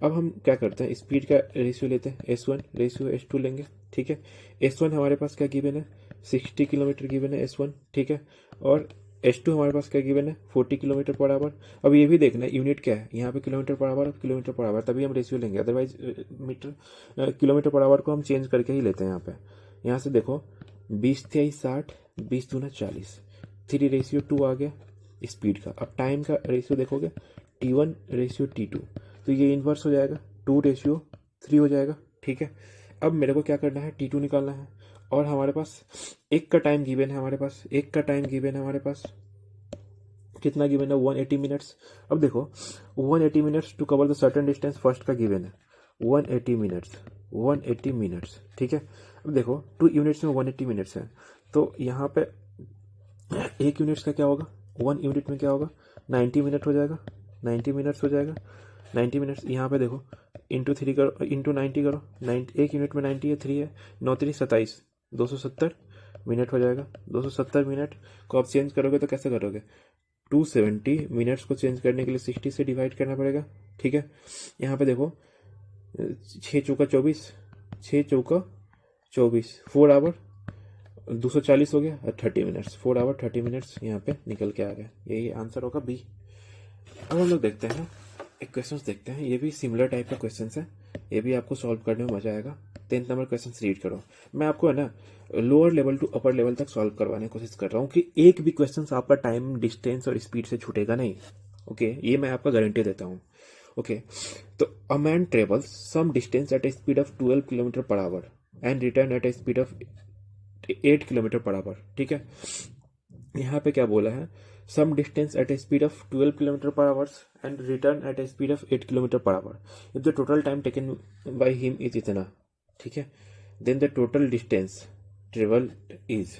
अब हम क्या करते हैं, स्पीड का रेशियो लेते हैं, S1 रेशियो S2 लेंगे, ठीक है। S1 हमारे पास क्या गिवन है, 60 किलोमीटर गिवन है S1, ठीक है। और S2 हमारे पास क्या गिवन है, 40 किलोमीटर पर आवर। अब ये भी देखना है यूनिट क्या है, यहाँ पे kilometre per our, kilometre per our, तभी हम रेशियो लेंगे, अदरवाइज किलोमीटर पर आवर को हम चेंज करके ही लेते हैं। यहाँ पे यहाँ से देखो 20 × 60, 20 दूना 40, 3:2 आ गया स्पीड का। अब टाइम का रेशियो देखोगे, T1 रेशियो T2, तो ये इन्वर्स हो जाएगा, 2:3 हो जाएगा, ठीक है। अब मेरे को क्या करना है, T2 निकालना है, और हमारे पास एक का टाइम गिवन है, हमारे पास एक का टाइम गिवन है, हमारे पास कितना गिवन है, 180 मिनट्स। अब देखो 180 minutes to cover the certain distance, first का गिवन है 180 मिनट्स, 180 मिनट्स, ठीक है। अब देखो 2 यूनिट्स में 180 मिनट्स है, तो यहाँ पे एक यूनिट्स का क्या होगा, 1 यूनिट में क्या होगा, 90 मिनट हो जाएगा, 90 मिनट्स हो जाएगा, 90 मिनट्स। यहाँ पे देखो इंटू 3 करो, इंटू 90 करो, 90 एक यूनिट में 90 है, 3 है, 9 3 27, 270 मिनट हो जाएगा। 270 मिनट को आप चेंज करोगे तो कैसे करोगे, 270 मिनट्स को चेंज करने के लिए 60 से डिवाइड करना पड़ेगा, ठीक है। यहाँ पे देखो 6 चौका 24, 6 चौका 24, 4 आवर 240 हो गया, और 30 मिनट्स, 4 आवर 30 मिनट्स यहाँ पे निकल के आ गया, यही आंसर होगा बी। अब हम लोग देखते हैं एक क्वेश्चन देखते हैं, ये भी सिमिलर टाइप का क्वेश्चन है, ये भी आपको सॉल्व करने में मजा आएगा। 10th नंबर क्वेश्चन रीड करो, मैं आपको है ना lower level to upper level तक सॉल्व करवाने की कोशिश कर रहा हूँ कि एक भी क्वेश्चन आपका टाइम, डिस्टेंस और स्पीड से छूटेगा नहीं, ओके, ये मैं आपका गारंटी देता हूँ, ओके। तो a man travels some distance at a speed of 12 kilometre per hour and return at a speed of 8 kilometre per hour, ठीक है। यहाँ पे क्या बोला है, some distance at a speed of 12 kilometre per hours and return at a speed of 8 kilometre per hour, if the total time taken by him is इतना, ठीक है, then the total distance travel is.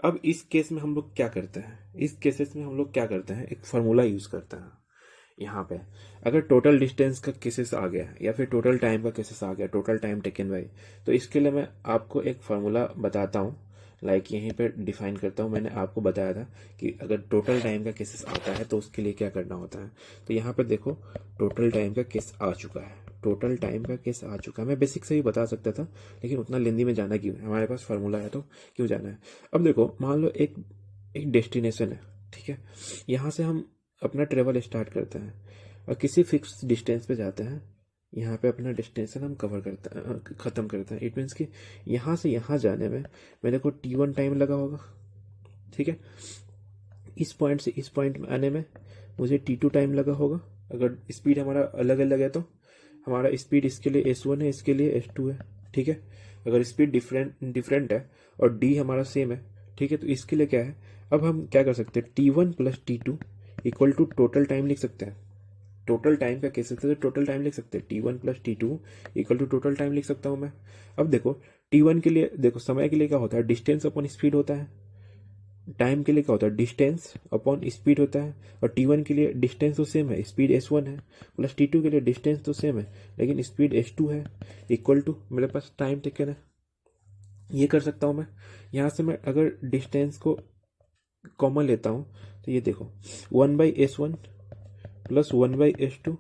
अब इस केस में हम लोग क्या करते हैं, इस केसेस में हम लोग क्या करते हैं, एक फार्मूला यूज करते हैं। यहाँ पे अगर टोटल डिस्टेंस का केसेस आ गया या फिर टोटल टाइम का केसेस आ गया, टोटल टाइम टेकन बाय, तो इसके लिए मैं आपको एक फार्मूला बताता हूँ, लाइक यहीं पे डिफाइन करता हूँ। मैंने आपको बताया था कि अगर टोटल टाइम का केसेस आता है तो उसके लिए क्या करना होता है। तो यहाँ पे देखो टोटल टाइम का केस आ चुका है, टोटल टाइम का केस आ चुका है। मैं बेसिक से ही बता सकता था, लेकिन उतना लेंदी में जाना क्यों है, हमारे पास फार्मूला है तो क्यों जाना है। अब देखो मान लो एक डेस्टिनेशन है, ठीक है, यहाँ से हम अपना ट्रेवल स्टार्ट करते हैं और किसी फिक्स डिस्टेंस पे जाते हैं, यहाँ पे अपना डेस्टिनेशन हम कवर करते हैं, ख़त्म करते हैं। इट मीन्स कि यहाँ से यहाँ जाने में मेरे को T1 टाइम लगा होगा, ठीक है। इस पॉइंट से इस पॉइंट में आने में मुझे T2 टाइम लगा होगा। अगर स्पीड हमारा अलग अलग है तो हमारा स्पीड इसके लिए S1 है, इसके लिए S2 है, ठीक है। अगर स्पीड डिफरेंट है और D हमारा सेम है, ठीक है, तो इसके लिए क्या है, अब हम क्या कर सकते हैं, T1 + T2 equal to total time लिख सकते हैं। टोटल टाइम का कैसे, तो टोटल टाइम लिख सकते हैं, T1 + T2 equal to total time लिख सकता हूँ मैं। अब देखो T1 के लिए देखो, समय के लिए क्या होता है, डिस्टेंस अपॉन स्पीड होता है। टाइम के लिए क्या होता है, डिस्टेंस अपॉन स्पीड होता है। और T1 के लिए डिस्टेंस तो सेम है, स्पीड S1 है, प्लस T2 के लिए डिस्टेंस तो सेम है लेकिन स्पीड S2 है, इक्वल टू मेरे पास टाइम टेकन है। ये कर सकता हूँ मैं। यहाँ से मैं अगर डिस्टेंस को कॉमन लेता हूँ तो ये देखो 1/S1 plus 1/S2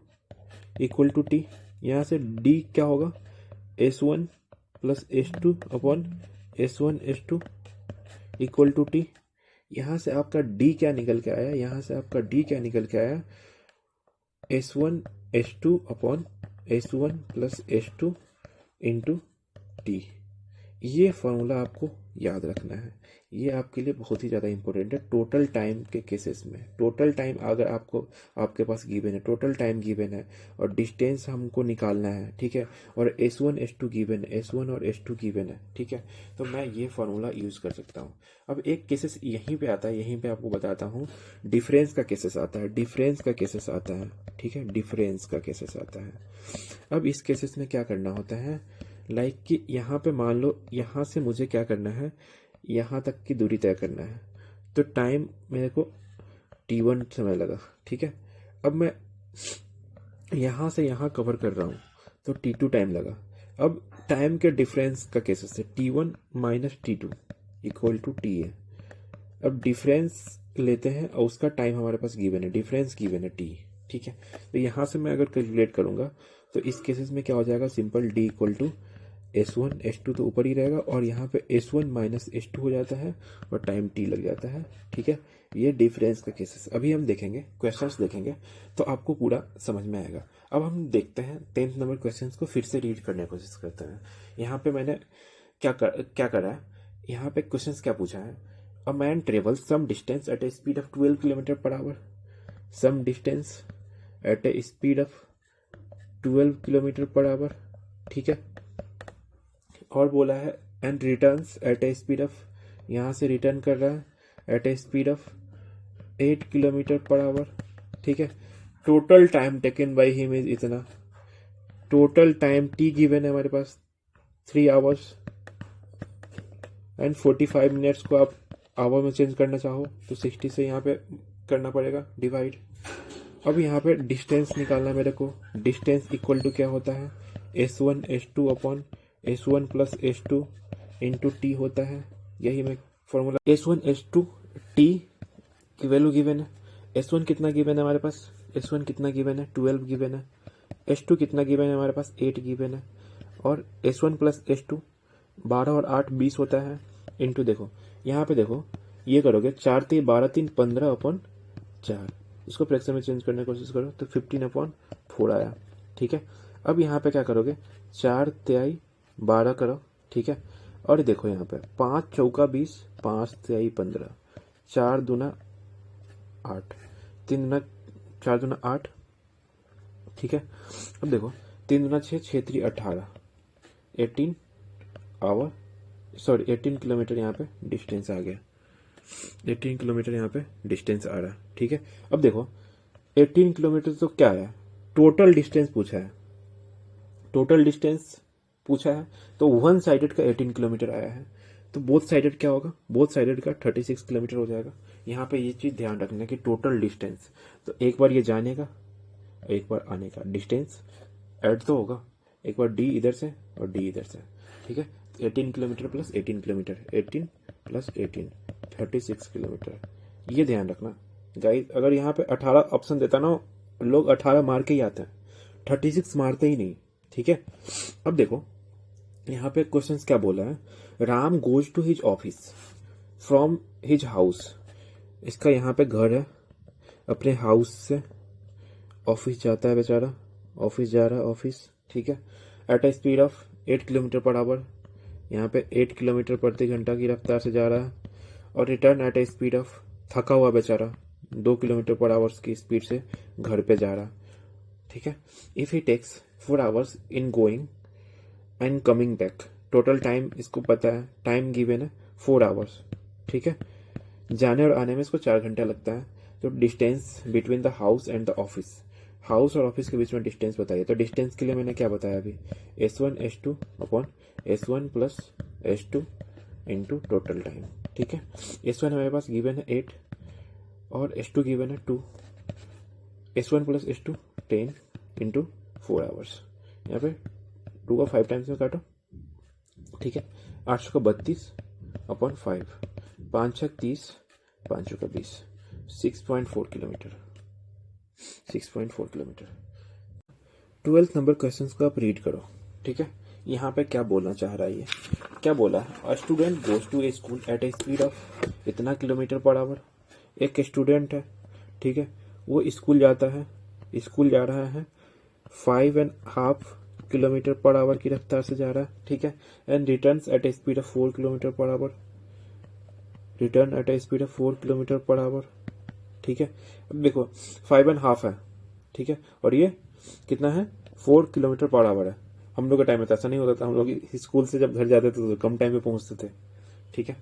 equal to T। यहाँ से D क्या होगा, S1 plus S2 upon S1 S2 equal to T। यहाँ से आपका D क्या निकल के आया, यहाँ से आपका D क्या निकल के आया, S1 S2 upon S1 plus S2 into T। ये फॉर्मूला आपको याद रखना है, ये आपके लिए बहुत ही ज़्यादा इंपॉर्टेंट है टोटल टाइम के केसेस में। टोटल टाइम अगर आपके पास गिवन है, टोटल टाइम गिवन है और डिस्टेंस हमको निकालना है, ठीक है, और S1 S2 गिवन है, S1 और S2 गिवन है, ठीक है, तो मैं ये फार्मूला यूज़ कर सकता हूँ। अब एक केसेस यहीं पे आता है, यहीं पे आपको बताता हूँ, डिफरेंस का केसेस आता है, डिफरेंस का केसेस आता है, ठीक है, डिफरेंस का केसेस आता है। अब इस केसेस में क्या करना होता है, लाइक कि यहाँ पे मान लो यहाँ से मुझे क्या करना है, यहाँ तक की दूरी तय करना है, तो टाइम मेरे को T1 समय लगा, ठीक है। अब मैं यहाँ से यहाँ कवर कर रहा हूँ तो T2 टाइम लगा। अब टाइम के डिफरेंस का केसेस है, T1 minus T2 equal to T है। अब डिफरेंस लेते हैं और उसका टाइम हमारे पास गिवन है, डिफरेंस गिवन है T, ठीक है। तो यहाँ से मैं अगर कैलकुलेट करूँगा तो इस केसेस में क्या हो जाएगा, simple D equal to S1 S2 तो ऊपर ही रहेगा और यहाँ पे S1 माइनस S2 हो जाता है और टाइम T लग जाता है, ठीक है। ये डिफरेंस का केसेस अभी हम देखेंगे, क्वेश्चंस देखेंगे तो आपको पूरा समझ में आएगा। अब हम देखते हैं 10th नंबर क्वेश्चंस को फिर से रीड करने की कोशिश करते हैं। यहाँ पे मैंने क्या करा है, यहाँ पे क्वेश्चंस क्या पूछा है, a man travels some distance at a speed of 12 kilometre per hour, some distance at a speed of 12 kilometre per hour, ठीक है। और बोला है and returns at a speed of, यहाँ से रिटर्न कर रहा है at a speed of 8 kilometre per hour, ठीक है। Total time taken by him is इतना, टोटल टाइम T गिवन है हमारे पास 3 आवर्स एंड 45 मिनट्स को आप आवर में चेंज करना चाहो तो 60 से यहाँ पे करना पड़ेगा डिवाइड। अब यहाँ पे डिस्टेंस निकालना है मेरे को, डिस्टेंस इक्वल टू क्या होता है, S1 S2 upon S1 plus S2 into T होता है, यही मैं फॉर्मूला। S1 S2 T की वैल्यू गिवन है, S1 कितना गिवन है हमारे पास, S1 कितना गिवन है 12 गिवन है, S2 कितना गिवन है हमारे पास 8 गिवन है, और S1 प्लस S2 12 और 8 20 होता है इंटू, देखो यहाँ पे देखो ये करोगे 4 3 12 3 15 अपॉन 4, इसको फ्रैक्शन में चेंज करने की कोशिश करो तो 15 अपॉन 4 आया, ठीक है। अब यहाँ पे क्या करोगे 4 तिहाई 12 करो, ठीक है, और देखो यहाँ पे 5 चौका 20 5 तिहाई 15, 4 दूना 8, 3 दूना 4 दूना 8, ठीक है। अब देखो 3 दूना 6 6 3 18, 18 आवर, सॉरी 18 किलोमीटर यहाँ पे डिस्टेंस आ गया, 18 किलोमीटर यहाँ पे डिस्टेंस आ रहा है, ठीक है। अब देखो 18 किलोमीटर तो क्या है, टोटल डिस्टेंस पूछा है, टोटल डिस्टेंस पूछा है तो वन साइडेड का 18 किलोमीटर आया है, तो बोथ साइडेड क्या होगा, बोथ साइडेड का 36 किलोमीटर हो जाएगा। यहाँ पे ये चीज़ ध्यान रखना कि टोटल डिस्टेंस, तो एक बार ये जाने का एक बार आने का डिस्टेंस ऐड तो होगा, एक बार D इधर से और D इधर से, ठीक है। 18 kilometre plus 18 kilometre, 18 plus 18 36 kilometre, ये ध्यान रखना गाइस। अगर यहाँ पे 18 ऑप्शन देता ना, लोग 18 मार के ही आते हैं, 36 मारते ही नहीं, ठीक है। अब देखो यहाँ पे क्वेश्चंस क्या बोला है, Ram goes to his office from his house, इसका यहाँ पे घर है, अपने हाउस से ऑफिस जाता है बेचारा, ऑफिस जा रहा है ऑफिस, ठीक है, at a speed of 8 kilometre per hour, यहाँ पे 8 किलोमीटर प्रति घंटा की रफ्तार से जा रहा है, और return at a speed of, थका हुआ बेचारा 2 किलोमीटर पर आवर्स की स्पीड से घर पे जा रहा, ठीक है। If he takes 4 hours in going and coming back, total time इसको पता है, टाइम गिवन है 4 आवर्स, ठीक है, जाने और आने में इसको 4 घंटा लगता है। तो distance between the house and the office, house और ऑफिस के बीच में डिस्टेंस बताइए। तो डिस्टेंस के लिए मैंने क्या बताया अभी, S1 S2 upon S1 plus S2 into total time. ठीक है, S1 हमारे पास गिवन है 8 और S2 गिवन है 2। S1 plus S2 10 into 4 hours. यहाँ पे 2 का 5 टाइम्स में काटो। ठीक है, 8 का 32 अपॉन 5, 5 छक 30, 5 का 20, 6.4 kilometre. 6.4 kilometre. 12th number questions को आप रीड करो। ठीक है, यहाँ पे क्या बोलना चाह रहा है ये, क्या बोला है, a student goes to a school at a speed of इतना किलोमीटर पर आवर। एक स्टूडेंट है, ठीक है, वो स्कूल जाता है, स्कूल जा रहा है 5.5 किलोमीटर पर आवर की रफ्तार से जा रहा है। ठीक है, and returns at a speed of 4 kilometre per hour. Return at a speed of 4 kilometre per hour. ठीक है, अब देखो 5.5 है, ठीक है, और ये कितना है, 4 किलोमीटर पर आवर है। हम लोग के टाइम में तो ऐसा नहीं होता था, हम लोग स्कूल से जब घर जाते थे तो कम टाइम में पहुंचते थे। ठीक है,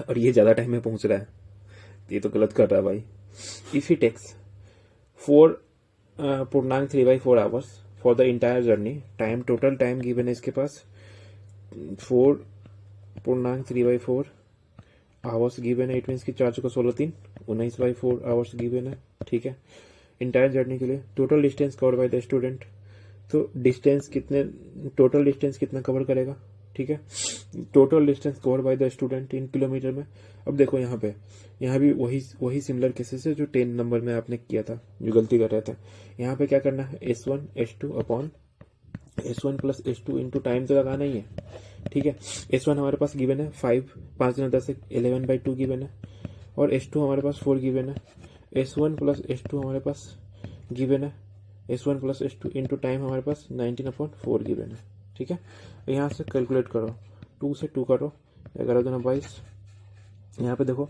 और ये ज्यादा टाइम में पहुंच रहा है, ये तो गलत कर रहा है भाई। If he takes 4.3/4 hours for the entire journey, time total time given है इसके पास 4.3/4 आवर्स गिवन है। इट मीन्स की 4 को 16 3 19/4 आवर्स गिवन है। ठीक है, इंटायर जर्नी के लिए total distance cover by the student, तो डिस्टेंस कितने, टोटल डिस्टेंस कितना कवर करेगा। ठीक है, total distance cover by the student in kilometre में। अब देखो यहाँ पे, यहाँ भी वही सिमिलर केसेस है जो 10 नंबर में आपने किया था, जो गलती कर रहे थे। यहाँ पे क्या करना है, S1 S2 upon S1 plus S2 into time तो लगाना ही है। ठीक है, S1 हमारे पास गिवन है 5 गुना 10 11/2 गिवन है, और S2 हमारे पास 4 गिवन है। S1 प्लस S2 हमारे पास गिवन है, S1 plus S2 into time हमारे पास 19/4 गिवन है। ठीक है, यहाँ से कैलकुलेट करो, 2 से 2 करो, 11 दूना 22, यहाँ पे देखो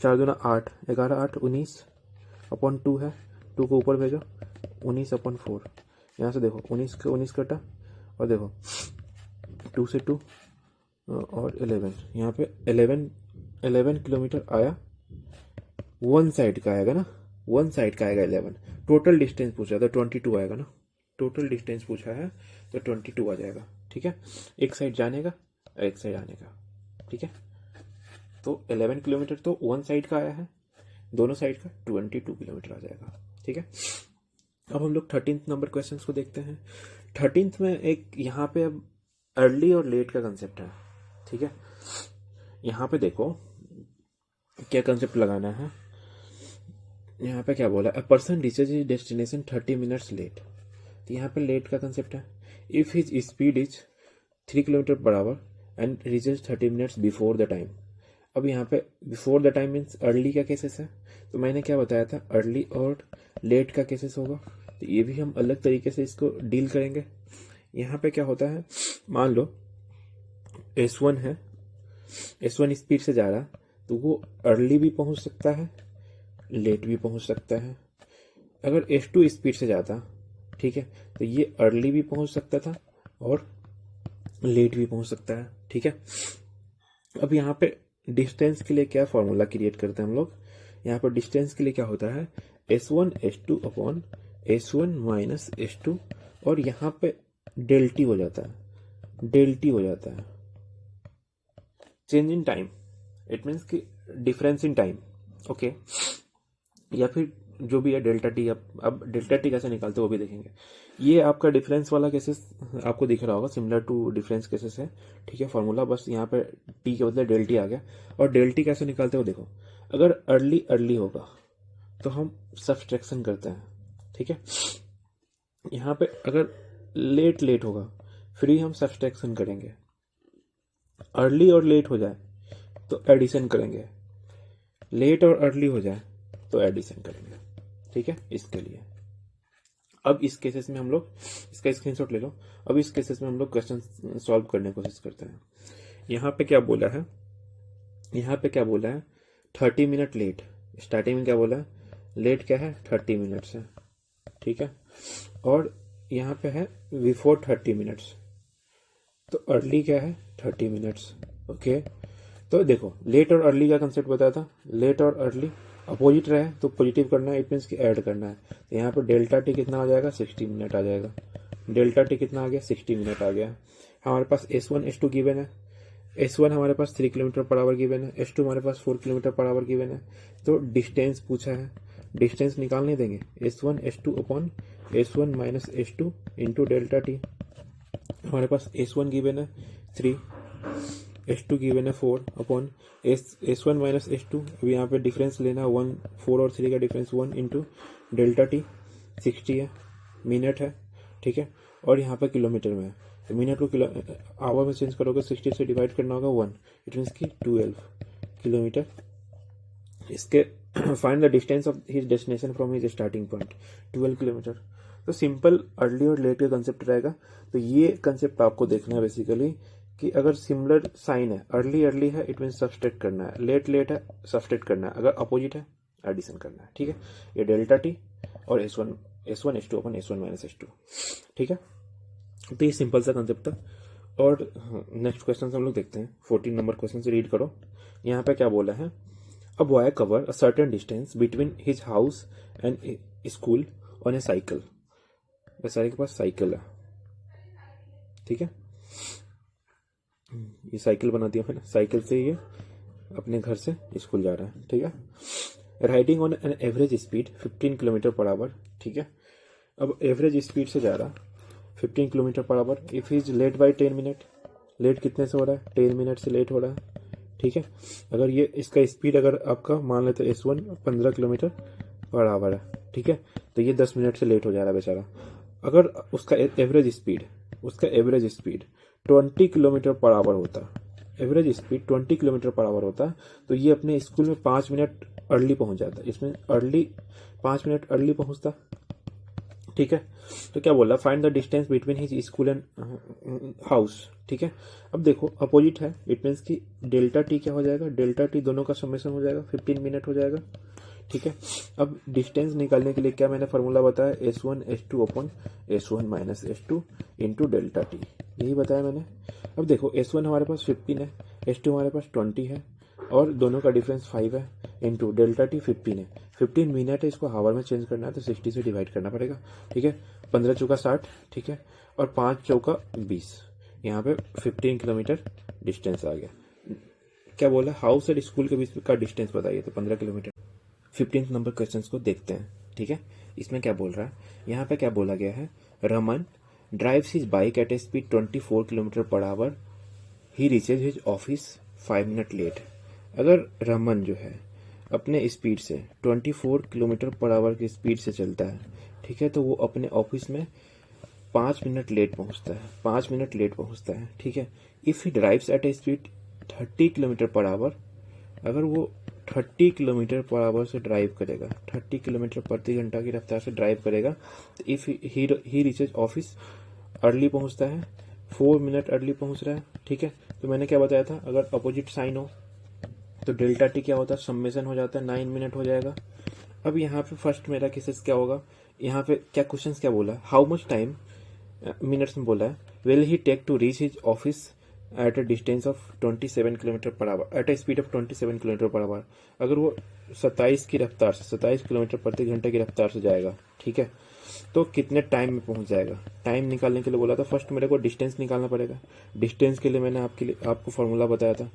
4 दूना 8, 11 8 19 अपॉन 2 है, 2 को ऊपर भेजो, 19/4। यहाँ से देखो 19 का 19 कटा, और देखो 2 से 2 और 11, यहाँ पे 11 किलोमीटर आया, वन साइड का आएगा ना, वन साइड का आएगा 11। टोटल डिस्टेंस पूछा तो 22 आएगा ना, टोटल डिस्टेंस पूछा है तो 22 आ जाएगा। ठीक है, एक साइड जाने का और एक साइड आने का। ठीक है, तो 11 किलोमीटर तो वन साइड का आया है, दोनों साइड का 22 किलोमीटर आ जाएगा। ठीक है, अब हम लोग 13th नंबर क्वेश्चन को देखते हैं। 13th में एक यहाँ पे अब अर्ली और लेट का कंसेप्ट है। ठीक है, यहाँ पे देखो क्या कंसेप्ट लगाना है, यहाँ पे क्या बोला, a person reaches his destination 30 minutes late. तो यहाँ पे लेट का कंसेप्ट है, if his speed is 3 kilometre per hour and reaches 30 minutes before the time. अब यहाँ पे before the time means early का केसेस है, तो मैंने क्या बताया था, अर्ली और लेट का केसेस होगा, तो ये भी हम अलग तरीके से इसको डील करेंगे। यहाँ पे क्या होता है, मान लो S1 है, S1 स्पीड से जा रहा, तो वो अर्ली भी पहुंच सकता है, लेट भी पहुंच सकता है। अगर S2 स्पीड से जाता, ठीक है, तो ये अर्ली भी पहुंच सकता था और लेट भी पहुंच सकता है। ठीक है, अब यहाँ पे डिस्टेंस के लिए क्या फॉर्मूला क्रिएट करते हैं हम लोग, यहाँ पर डिस्टेंस के लिए क्या होता है, S1 S2 upon S1 minus S2, और यहाँ पे डेल टी हो जाता है, डेल टी हो जाता है, change in time, it means कि डिफरेंस इन टाइम। ओके, या फिर जो भी है डेल्टा टी। अब डेल्टा टी कैसे निकालते हैं वो भी देखेंगे। ये आपका डिफरेंस वाला केसेस आपको दिख रहा होगा, सिमिलर टू डिफरेंस केसेस है। ठीक है, फॉर्मूला बस यहाँ पे टी के बदले डेल टी आ गया। और डेल टी कैसे निकालते हो देखो, अगर अर्ली अर्ली होगा तो हम सब्सट्रैक्शन करते हैं। ठीक है, यहाँ पे अगर लेट लेट होगा फिर ही हम सब्सट्रैक्शन करेंगे। अर्ली और लेट हो जाए तो एडिशन करेंगे, लेट और अर्ली हो जाए तो एडिशन करेंगे। ठीक है, इसके लिए अब इस केसेस में हम लोग, इसका स्क्रीनशॉट ले लो। अब इस केसेस में हम लोग क्वेश्चन सॉल्व करने की कोशिश करते हैं। यहाँ पे क्या बोला है, यहाँ पे क्या बोला है, 30 मिनट लेट। स्टार्टिंग में क्या बोला है, लेट क्या है, 30 मिनट्स है। ठीक है, और यहाँ पे है बिफोर 30 मिनट्स, तो अर्ली क्या है, 30 मिनट्स। ओके, तो देखो लेट और अर्ली का कंसेप्ट बताया था, लेट और अर्ली अपोजिट रहे तो पॉजिटिव करना है, इट मीन्स कि ऐड करना है। तो यहाँ पर डेल्टा टी कितना आ जाएगा, 60 मिनट आ जाएगा। डेल्टा टी कितना आ गया, 60 मिनट आ गया। हमारे पास S1 S2 गिवन है। S1 हमारे पास 3 किलोमीटर पर आवर गिवन है, S2 हमारे पास 4 किलोमीटर पर आवर गिवन है। तो डिस्टेंस पूछा है, डिस्टेंस निकालने देंगे। S1 S2 upon S1 minus S2 into delta T. हमारे पास S1 गिवन है 3, S2 गिवन है 4 अपॉन S1 माइनस S2। अब यहाँ पे डिफरेंस लेना 1, 4 और 3 का डिफरेंस 1 इंटू डेल्टा टी 60 है, मिनट है, ठीक है। और यहाँ पे किलोमीटर में है, तो मिनट को आवर में चेंज करोगे, 60 से डिवाइड करना होगा 1, इट मीन्स की 12 किलोमीटर। इसके find the distance of his destination from his starting point, 12 kilometre. तो सिंपल अर्ली और लेट का कंसेप्ट रहेगा। तो ये कंसेप्ट आपको देखना है बेसिकली कि अगर सिमिलर साइन है, अर्ली अर्ली है, इट मीन सबस्ट्रेट करना है, लेट लेट है, सबस्ट्रेट करना है, अगर अपोजिट है एडिशन करना है, ठीक है। ये डेल्टा टी और S1 S2 अपन S1 माइनस S2, ठीक है। तो ये सिंपल सा कंसेप्ट था। और नेक्स्ट क्वेश्चन हम लोग देखते हैं। 14 नंबर क्वेश्चन से रीड करो। यहाँ पे क्या बोला है, a boy cover a certain distance between his house and school on a cycle. बेचारे के पास साइकिल है, ठीक है। ये साइकिल बना दिया मैंने, साइकिल से ये अपने घर से स्कूल जा रहा है, ठीक है। Riding on an average speed 15 kilometre per hour, ठीक है। अब एवरेज स्पीड से जा रहा 15 kilometre per hour. If is late by 10 minute, late कितने से हो रहा है, 10 मिनट से लेट हो रहा है, ठीक है। अगर ये इसका स्पीड अगर आपका मान लेते S1 15 किलोमीटर पर आवर है, ठीक है, तो ये 10 मिनट से लेट हो जा रहा है बेचारा। अगर उसका average speed 20 kilometre per hour होता, average speed 20 kilometre per hour होता, तो ये अपने स्कूल में 5 मिनट अर्ली पहुंच जाता। इसमें अर्ली 5 मिनट अर्ली पहुंचता, ठीक है। तो क्या बोला, find the distance between his school and house, ठीक है। अब देखो अपोजिट है, इट मीन्स कि डेल्टा टी क्या हो जाएगा, डेल्टा टी दोनों का समेशन हो जाएगा, 15 मिनट हो जाएगा, ठीक है। अब डिस्टेंस निकालने के लिए क्या मैंने फॉर्मूला बताया, S1 S2 upon S1 minus S2 into delta T, यही बताया मैंने। अब देखो S1 हमारे पास 15 है, S2 हमारे पास 20 है, और दोनों का डिफरेंस 5 है, इंटू डेल्टा टी 15 है। 15 मिनट है, इसको हावर में चेंज करना है तो 60 से डिवाइड करना पड़ेगा, ठीक है। 15 चौका 60, ठीक है, और 5 चौका 20, यहाँ पे 15 किलोमीटर डिस्टेंस आ गया। क्या बोला, हाउस और स्कूल के बीच का डिस्टेंस बताइए, तो 15 किलोमीटर। 15 नंबर क्वेश्चन को देखते हैं, ठीक है। इसमें क्या बोल रहा है, यहाँ पे क्या बोला गया है, Raman drives his bike at a speed 24 kilometre per hour, he reaches his office 5 minute late. अगर रमन जो है अपने स्पीड से 24 किलोमीटर पर आवर की स्पीड से चलता है, ठीक है, तो वो अपने ऑफिस में 5 मिनट लेट पहुंचता है, 5 मिनट लेट पहुंचता है, ठीक है। If he drives at a speed 30 kilometre per hour, अगर वो 30 किलोमीटर पर आवर से ड्राइव करेगा, 30 किलोमीटर प्रति घंटा की रफ्तार से ड्राइव करेगा, तो if he reaches office, early पहुंचता है, 4 मिनट अर्ली पहुंच रहा है, ठीक है। तो मैंने क्या बताया था, अगर अपोजिट साइन हो तो डेल्टा टी क्या होता है, सम्मेशन हो जाता है, 9 मिनट हो जाएगा। अब यहाँ पे फर्स्ट मेरा केसेस क्या होगा, यहाँ पे क्या क्वेश्चन क्या बोला, हाउ मच टाइम मिनट्स में बोला है, will he take to reach his office at a distance of 27 kilometre per hour, at a speed of 27 kilometre per hour. अगर वो 27 की रफ्तार से, 27 किलोमीटर प्रति घंटे की रफ्तार से जाएगा, ठीक है, तो कितने टाइम में पहुंच जाएगा। टाइम निकालने के लिए बोला था, फर्स्ट मेरे को डिस्टेंस निकालना पड़ेगा। डिस्टेंस के लिए मैंने आपको फॉर्मूला बताया था,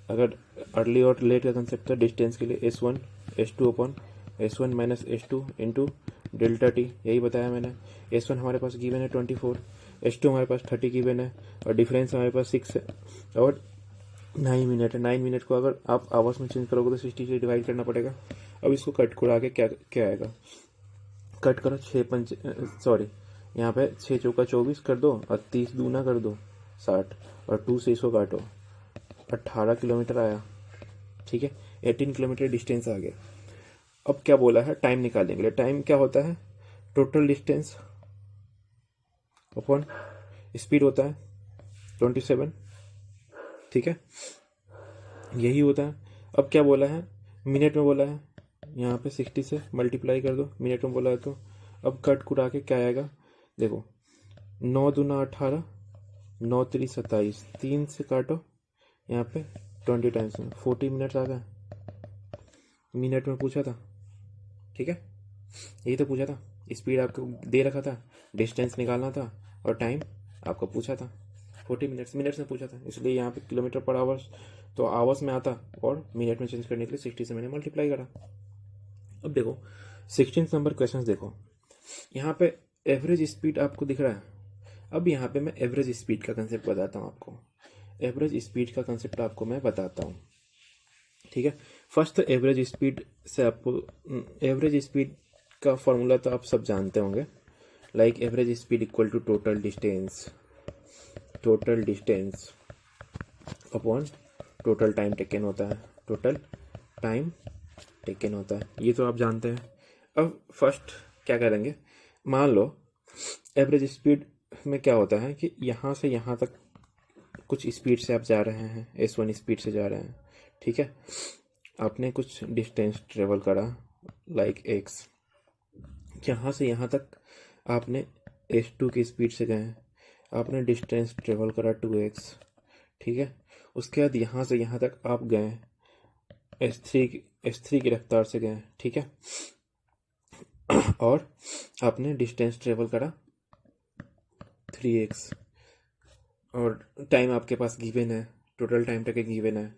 अगर अर्ली और लेट का कंसेप्ट था डिस्टेंस के लिए, S1 S2 upon S1 minus S2 into delta T, यही बताया मैंने। S1 हमारे पास गिवन है 24, S2 हमारे पास 30 गिवन है, और डिफरेंस हमारे पास 6 है, और 9 मिनट है। 9 मिनट को अगर आप आवर्स में चेंज करोगे तो 60 से डिवाइड करना पड़ेगा। अब इसको कट करा के क्या आएगा, कट करो, 6 यहाँ पे 6 चौका 24 कर दो, और 30 दूना कर दो 60, और 2 से इसको काटो, 18 किलोमीटर आया, ठीक है। 18 किलोमीटर डिस्टेंस आ गया। अब क्या बोला है, टाइम निकालने के लिए, टाइम क्या होता है, टोटल डिस्टेंस अपॉन स्पीड होता है 27, ठीक है, यही होता है। अब क्या बोला है, मिनट में बोला है, यहाँ पे 60 से मल्टीप्लाई कर दो, मिनट में बोला है तो। अब कट कुरा के क्या आएगा, देखो 9 दूना 18, 9 3 27, 3 से काटो, यहाँ पे 20 टाइम्स में 40 मिनट्स आ गए, मिनट में पूछा था, ठीक है, यही तो पूछा था। स्पीड आपको दे रखा था, डिस्टेंस निकालना था, और टाइम आपको पूछा था 40 मिनट्स, मिनट्स में पूछा था, इसलिए यहाँ पे किलोमीटर पर आवर्स तो आवर्स में आता, और मिनट में चेंज करने के लिए 60 से मैंने मल्टीप्लाई करा। अब देखो 16 नंबर क्वेश्चन देखो, यहाँ पे एवरेज स्पीड आपको दिख रहा है। अब यहाँ पे मैं एवरेज स्पीड का कंसेप्ट बताता हूँ आपको, एवरेज स्पीड का कंसेप्ट आपको मैं बताता हूँ, ठीक है। फर्स्ट तो एवरेज स्पीड से आपको, एवरेज स्पीड का फॉर्मूला तो आप सब जानते होंगे, like average speed equal to total distance upon total time taken होता है, टोटल टाइम टेकन होता है, ये तो आप जानते हैं। अब फर्स्ट क्या करेंगे, मान लो एवरेज स्पीड में क्या होता है कि यहाँ से यहाँ तक कुछ स्पीड से आप जा रहे हैं, S1 स्पीड से जा रहे हैं, ठीक है। आपने कुछ डिस्टेंस ट्रेवल करा लाइक x, यहाँ से यहाँ तक आपने S2 की स्पीड से गए, आपने डिस्टेंस ट्रेवल करा 2x, ठीक है। उसके बाद यहाँ से यहाँ तक आप गए S3 की रफ्तार से गए, ठीक है, और आपने डिस्टेंस ट्रेवल करा 3x, और टाइम आपके पास गिवन है, टोटल टाइम तक गिवन है,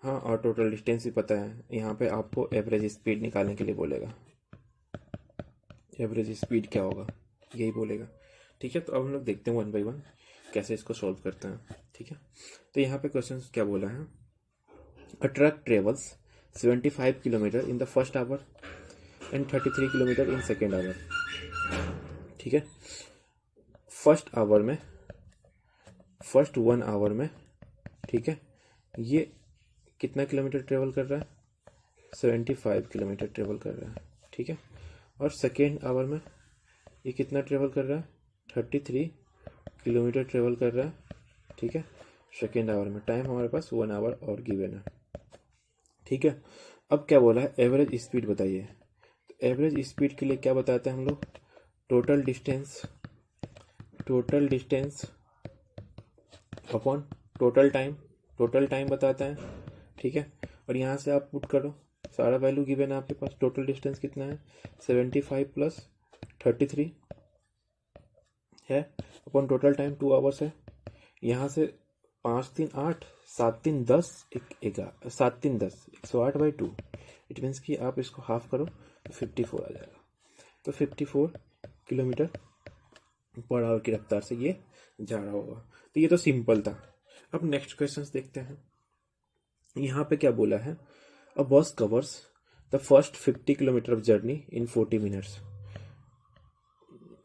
हाँ, और टोटल डिस्टेंस भी पता है। यहाँ पे आपको एवरेज स्पीड निकालने के लिए बोलेगा, एवरेज स्पीड क्या होगा यही बोलेगा, ठीक है। तो अब हम लोग देखते हैं 1 बाई 1 कैसे इसको सॉल्व करते हैं, ठीक है। तो यहाँ पे क्वेश्चन क्या बोला है, a truck travels 75 kilometre in the first hour and 33 kilometre in second hour, ठीक है। फर्स्ट 1 आवर में, ठीक है, ये कितना किलोमीटर ट्रेवल कर रहा है, 75 किलोमीटर ट्रेवल कर रहा है, ठीक है। और सेकेंड आवर में ये कितना ट्रेवल कर रहा है, 33 किलोमीटर ट्रेवल कर रहा है, ठीक है, सेकेंड आवर में। टाइम हमारे पास 1 आवर और गिवन है, ठीक है। अब क्या बोला है, एवरेज स्पीड बताइए। तो एवरेज स्पीड के लिए क्या बताते हैं हम लोग, total distance upon total time बताता है, ठीक है। और यहाँ से आप पुट करो, सारा वैल्यू गिवन है आपके पास। टोटल डिस्टेंस कितना है, 75 प्लस 33 है, अपॉन टोटल टाइम 2 आवर्स है। यहाँ से 5 3 8 7 3 10 7 3 10 108 बाई 2, इट मीन्स कि आप इसको हाफ करो तो 54 आ जाएगा। तो 54 किलोमीटर पर आवर की रफ्तार से ये जा रहा होगा। तो ये तो सिंपल था। अब नेक्स्ट क्वेश्चन देखते हैं। यहाँ पे क्या बोला है, अ बस covers the first 50 kilometre of journey in 40 minutes.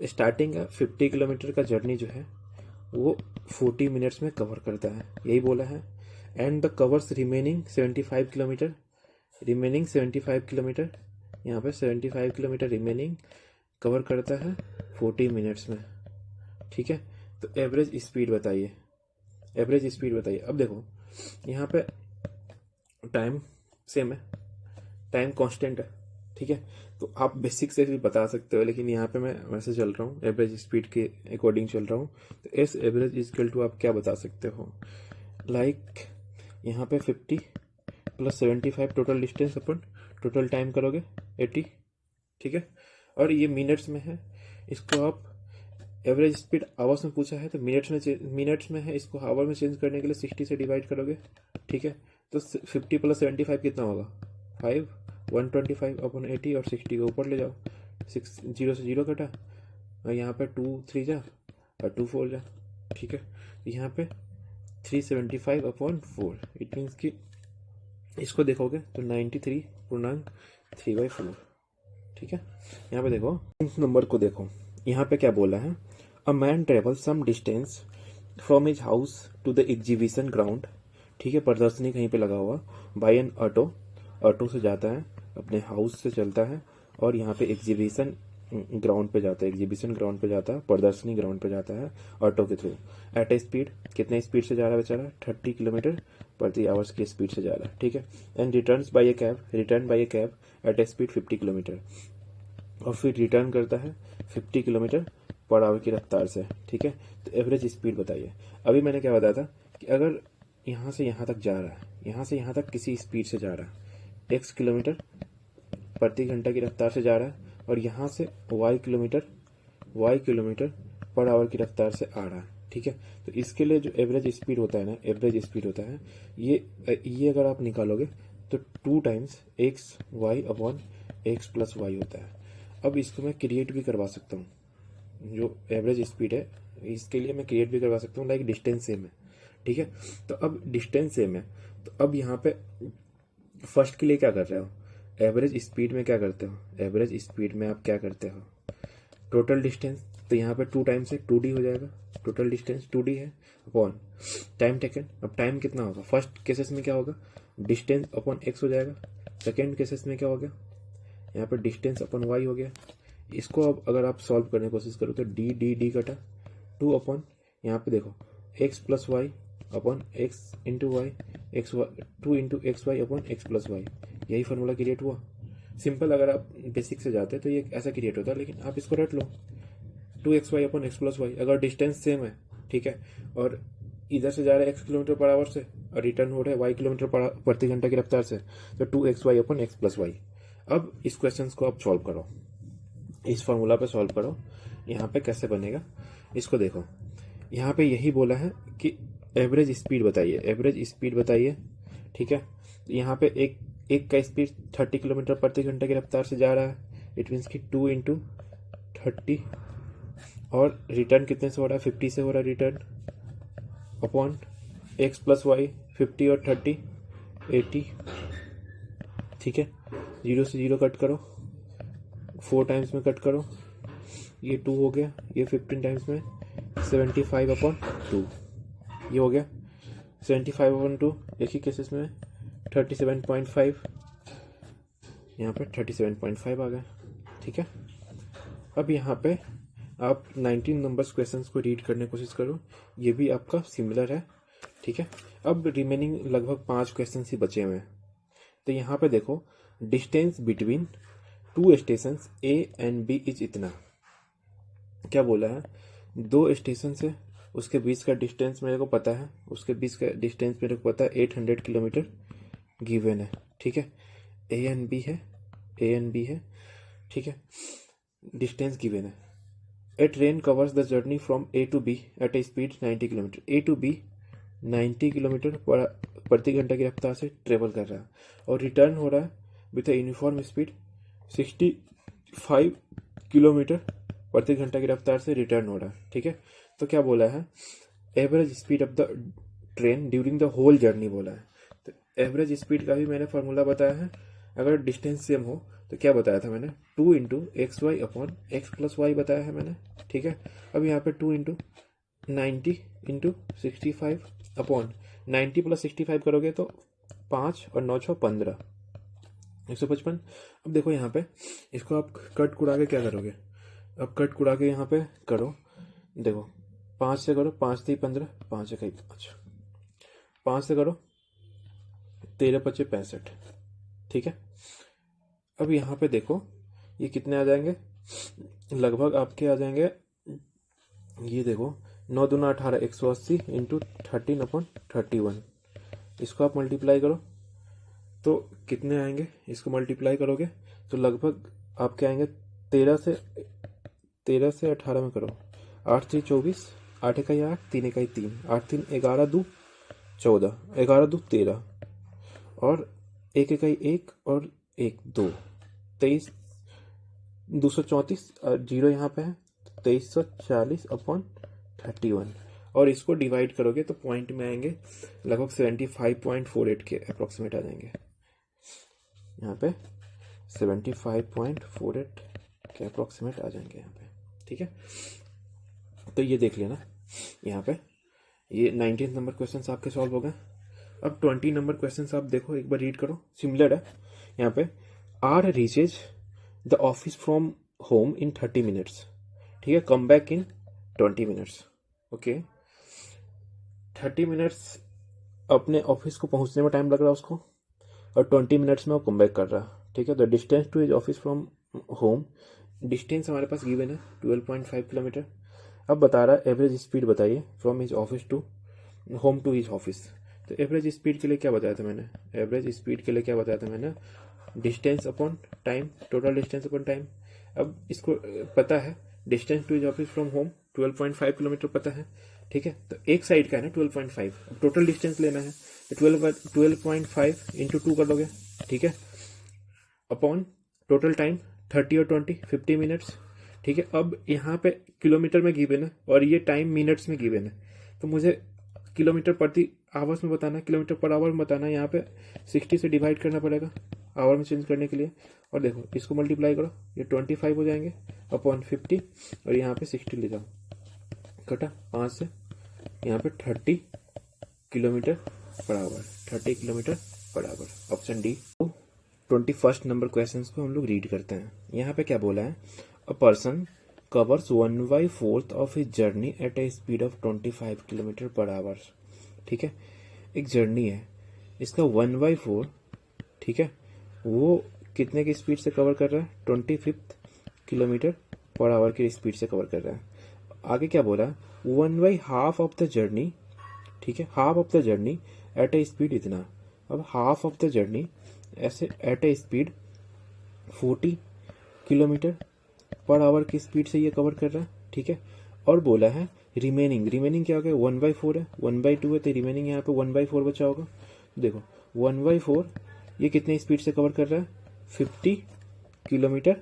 Starting 50 kilometre का जर्नी जो है वो 40 मिनट्स में कवर करता है, यही बोला है। And the covers remaining 75 kilometre, यहाँ पे 75 किलोमीटर रिमेनिंग कवर करता है 40 मिनट्स में, ठीक है। तो एवरेज स्पीड बताइए। अब देखो यहाँ पे टाइम सेम है, टाइम कांस्टेंट है, ठीक है। तो आप बेसिक से भी बता सकते हो, लेकिन यहाँ पे मैं वैसे चल रहा हूँ, एवरेज स्पीड के अकॉर्डिंग चल रहा हूँ। तो एस एवरेज इक्वल टू आप क्या बता सकते हो, लाइक यहाँ पे 50 प्लस 75 टोटल डिस्टेंस अपन टोटल टाइम करोगे 80, ठीक है। और ये मिनट्स में है, इसको आप एवरेज स्पीड आवर्स में पूछा है तो मिनट्स में है, इसको आवर में चेंज करने के लिए 60 से डिवाइड करोगे, ठीक है। तो 50 प्लस 75 कितना होगा, 5, 125 अपॉन 80 और 60 को ऊपर ले जाओ, 0 से 0 कटा, और यहाँ पे 2 3 जा और 2 4 जा, ठीक है। तो यहाँ पे 375 अपॉन 4, इट मीन्स कि इसको देखोगे तो 93.3/4, ठीक है। यहाँ पे देखो इस नंबर को देखो, यहाँ पे क्या बोला है, a man travel some distance from his house to the exhibition ground, ठीक है, प्रदर्शनी कहीं पे लगा हुआ, बाय एन ऑटो से जाता है, अपने हाउस से चलता है और यहाँ पे एग्जीबिशन ग्राउंड पे जाता है, प्रदर्शनी ग्राउंड पे जाता है ऑटो के थ्रू। एट ए स्पीड, कितने स्पीड से जा रहा है बेचारा, 30 किलोमीटर प्रति आवर्स की स्पीड से जा रहा है, ठीक है। And return by a cab at a speed 50 kilometre, और फिर रिटर्न करता है 50 किलोमीटर पर आवर की रफ्तार से, ठीक है। तो एवरेज स्पीड बताइए। अभी मैंने क्या बताया था कि अगर यहाँ से यहाँ तक जा रहा है, यहाँ से यहाँ तक किसी स्पीड से जा रहा है, x किलोमीटर प्रति घंटा की रफ्तार से जा रहा है और यहाँ से y किलोमीटर पर आवर की रफ्तार से आ रहा है, ठीक है। तो इसके लिए जो एवरेज स्पीड होता है ना, एवरेज स्पीड होता है ये अगर आप निकालोगे तो 2 times X Y upon X plus Y होता है। अब इसको मैं क्रिएट भी करवा सकता हूँ, जो एवरेज स्पीड है इसके लिए मैं क्रिएट भी करवा सकता हूँ, लाइक डिस्टेंस सेम है, ठीक है। तो अब डिस्टेंस सेम है, तो अब यहाँ पे फर्स्ट के लिए क्या कर रहे हो, एवरेज स्पीड में क्या करते हो, एवरेज स्पीड में आप क्या करते हो, टोटल डिस्टेंस। तो यहाँ पे 2 टाइम्स से 2d हो जाएगा, टोटल डिस्टेंस 2d है अपॉन टाइम टेकन। अब टाइम कितना होगा, फर्स्ट केसेस में क्या होगा, डिस्टेंस अपॉन x हो जाएगा, सेकेंड केसेस में क्या हो गया, यहाँ पे डिस्टेंस अपॉन y हो गया। इसको अब अगर आप सॉल्व करने की कोशिश करो तो d कटा 2 अपॉन यहाँ पे देखो x plus Y upon X into Y, X 2 into X Y upon X plus Y, यही फॉर्मूला क्रिएट हुआ। सिंपल, अगर आप बेसिक से जाते तो ये ऐसा क्रिएट होता है, लेकिन आप इसको रट लो 2xy upon X plus Y. अगर डिस्टेंस सेम है, ठीक है, और इधर से जा रहे हैं x किलोमीटर पर आवर से और रिटर्न हो रहे हैं y किलोमीटर प्रति घंटा की रफ्तार से, तो 2xy upon X plus Y. अब इस क्वेश्चन को आप सॉल्व करो, इस फॉर्मूला पे सॉल्व करो। यहाँ पे कैसे बनेगा इसको देखो, यहाँ पे यही बोला है कि एवरेज स्पीड बताइए, एवरेज स्पीड बताइए, ठीक है। यहाँ पे एक का स्पीड 30 किलोमीटर प्रति घंटा की रफ्तार से जा रहा है, इट मीन्स कि 2 इंटू 30 और रिटर्न कितने से हो रहा है, 50 से हो रहा है return, upon X plus Y 50 और 30 80, ठीक है। 0 से 0 कट करो, 4 टाइम्स में कट करो, ये 2 हो गया, ये 15 टाइम्स में 75 अपॉन 2, ये हो गया 75 अपॉन 2। एक ही केसेस में 37.5, यहाँ पे 37.5 आ गया, ठीक है। अब यहाँ पे आप 19 नंबर्स क्वेश्चंस को रीड करने की कोशिश करो, ये भी आपका सिमिलर है, ठीक है। अब रिमेनिंग लगभग 5 क्वेश्चंस ही बचे हुए हैं। तो यहाँ पे देखो, distance between 2 stations A and B is इतना, क्या बोला है, 2 स्टेशन से उसके बीच का डिस्टेंस मेरे को पता है, उसके बीच का डिस्टेंस मेरे को पता है 800 किलोमीटर गिवन है, ठीक है। ए एंड बी है, ठीक है, डिस्टेंस गिवन है। A train covers the journey from A to B at a speed 90 kilometre, A to B 90 kilometre प्रति घंटा की रफ्तार से ट्रेवल कर रहा है और रिटर्न हो रहा है with a uniform speed 65 kilometre प्रति घंटा की रफ्तार से रिटर्न हो रहा है, ठीक है। तो क्या बोला है, average speed of the train during the whole journey बोला है। तो एवरेज स्पीड का भी मैंने फार्मूला बताया है, अगर डिस्टेंस सेम हो तो क्या बताया था मैंने, 2 into X Y upon X plus Y बताया है मैंने, ठीक है। अब यहाँ पे 2 इंटू 90 इंटू 65 अपॉन 90 प्लस 65 करोगे तो 5 और 9 6 15, 155। अब देखो यहाँ पे इसको आप कट कुड़ा के क्या करोगे, अब कट कुड़ा के यहाँ पे करो, देखो 5 से करो, 5 3 15, 5 1 5, 5 से करो 13 25 65, ठीक है। अब यहाँ पे देखो ये कितने आ जाएंगे, लगभग आपके आ जाएंगे, ये देखो 9 दूना 18 180 इंटू 13 अपॉन 31, इसको आप मल्टीप्लाई करो तो कितने आएंगे, इसको मल्टीप्लाई करोगे तो लगभग आपके आएंगे 13 से 18 में करो, 8 3 24, 8 1 8, 3 1 3, 8 3 11 2 14, 11 2 13 और 1 1 1 और 1 2 23, 234 जीरो यहाँ पे है 2340 अपॉन 31 और इसको डिवाइड करोगे तो पॉइंट में आएंगे लगभग 75.48 के अप्रोक्सीमेट आ जाएंगे, यहाँ पे 75.48 के अप्रोक्सीमेट आ जाएंगे यहाँ पे, ठीक है। तो ये देख लेना, यहाँ पे ये 19 नंबर क्वेश्चंस आपके सॉल्व हो गए। अब 20 नंबर क्वेश्चंस आप देखो, एक बार रीड करो, सिमिलर है। यहाँ पे are reaches the office from home in 30 minutes, ठीक है, come back in 20 minutes, okay. 30 minutes अपने ऑफिस को पहुंचने में टाइम लग रहा है उसको और 20 मिनट्स में वो कम बैक कर रहा है, ठीक है। तो distance to his office from home, distance हमारे पास गिवन है 12.5 किलोमीटर। अब बता रहा है एवरेज स्पीड बताइए from his office to home to his office. तो एवरेज स्पीड के लिए क्या बताया था मैंने, एवरेज स्पीड के लिए क्या बताया था मैंने, distance upon time, total distance upon time. अब इसको पता है distance to his office from home 12.5 kilometre पता है, ठीक है। तो एक साइड का है ना 12.5, अब टोटल डिस्टेंस लेना है तो 12.5 इंटू 2 कर दोगे, ठीक है, अपॉन टोटल टाइम 30 और 20 50 मिनट्स, ठीक है। अब यहाँ पे किलोमीटर में गिवन है और ये टाइम मिनट्स में गिवन है, तो मुझे किलोमीटर प्रति आवर्स में बताना है, किलोमीटर पर आवर में बताना है। यहाँ पे 60 से डिवाइड करना पड़ेगा आवर में चेंज करने के लिए, और देखो इसको मल्टीप्लाई करो, ये 25 हो जाएंगे अपॉन 50 और यहाँ पे 60 ले जाओ, कटा 5 से, यहाँ पे 30 kilometre per our, 30 kilometre per our, option D. 21 number question को हम लोग रीड करते हैं। यहाँ पे क्या बोला है, a person covers 1/4 of his journey at a speed of 25 kilometre per hour, ठीक है। एक जर्नी है, इसका 1/4, ठीक है, वो कितने की स्पीड से कवर कर रहा है, 25 किलोमीटर पर आवर की स्पीड से कवर कर रहा है। आगे क्या बोला, 1/2 ऑफ द जर्नी, ठीक है, half of the journey at a speed इतना। अब हाफ ऑफ द जर्नी ऐसे at a speed 40 kilometre per hour की स्पीड से ये कवर कर रहा है, ठीक है। और बोला है रिमेनिंग, रिमेनिंग क्या हो गया, 1/4 है, 1/2 है, तो रिमेनिंग यहाँ पे 1/4 बचा होगा। देखो 1/4 ये कितने स्पीड से कवर कर रहा है, 50 किलोमीटर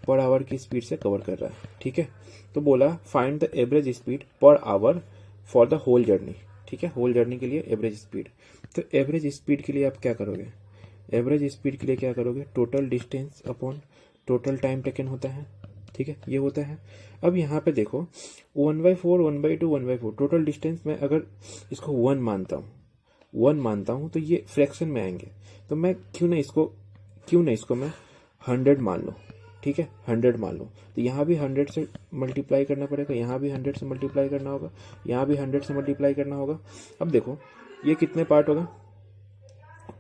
पर आवर की स्पीड से कवर कर रहा है, ठीक है। तो बोला find the average speed per hour for the whole journey, ठीक है, होल जर्नी के लिए एवरेज स्पीड। तो एवरेज स्पीड के लिए आप क्या करोगे, एवरेज स्पीड के लिए क्या करोगे, total distance upon total time taken होता है, ठीक है, ये होता है। अब यहाँ पे देखो 1/4 1/2 1/4 टोटल डिस्टेंस में अगर इसको 1 मानता हूँ तो ये फ्रैक्शन में आएंगे, तो मैं क्यों ना इसको मैं 100 मान लूँ, ठीक है, 100 मान लो। तो यहाँ भी 100 से मल्टीप्लाई करना पड़ेगा, यहाँ भी 100 से मल्टीप्लाई करना होगा, यहाँ भी 100 से मल्टीप्लाई करना होगा। अब देखो ये कितने पार्ट होगा,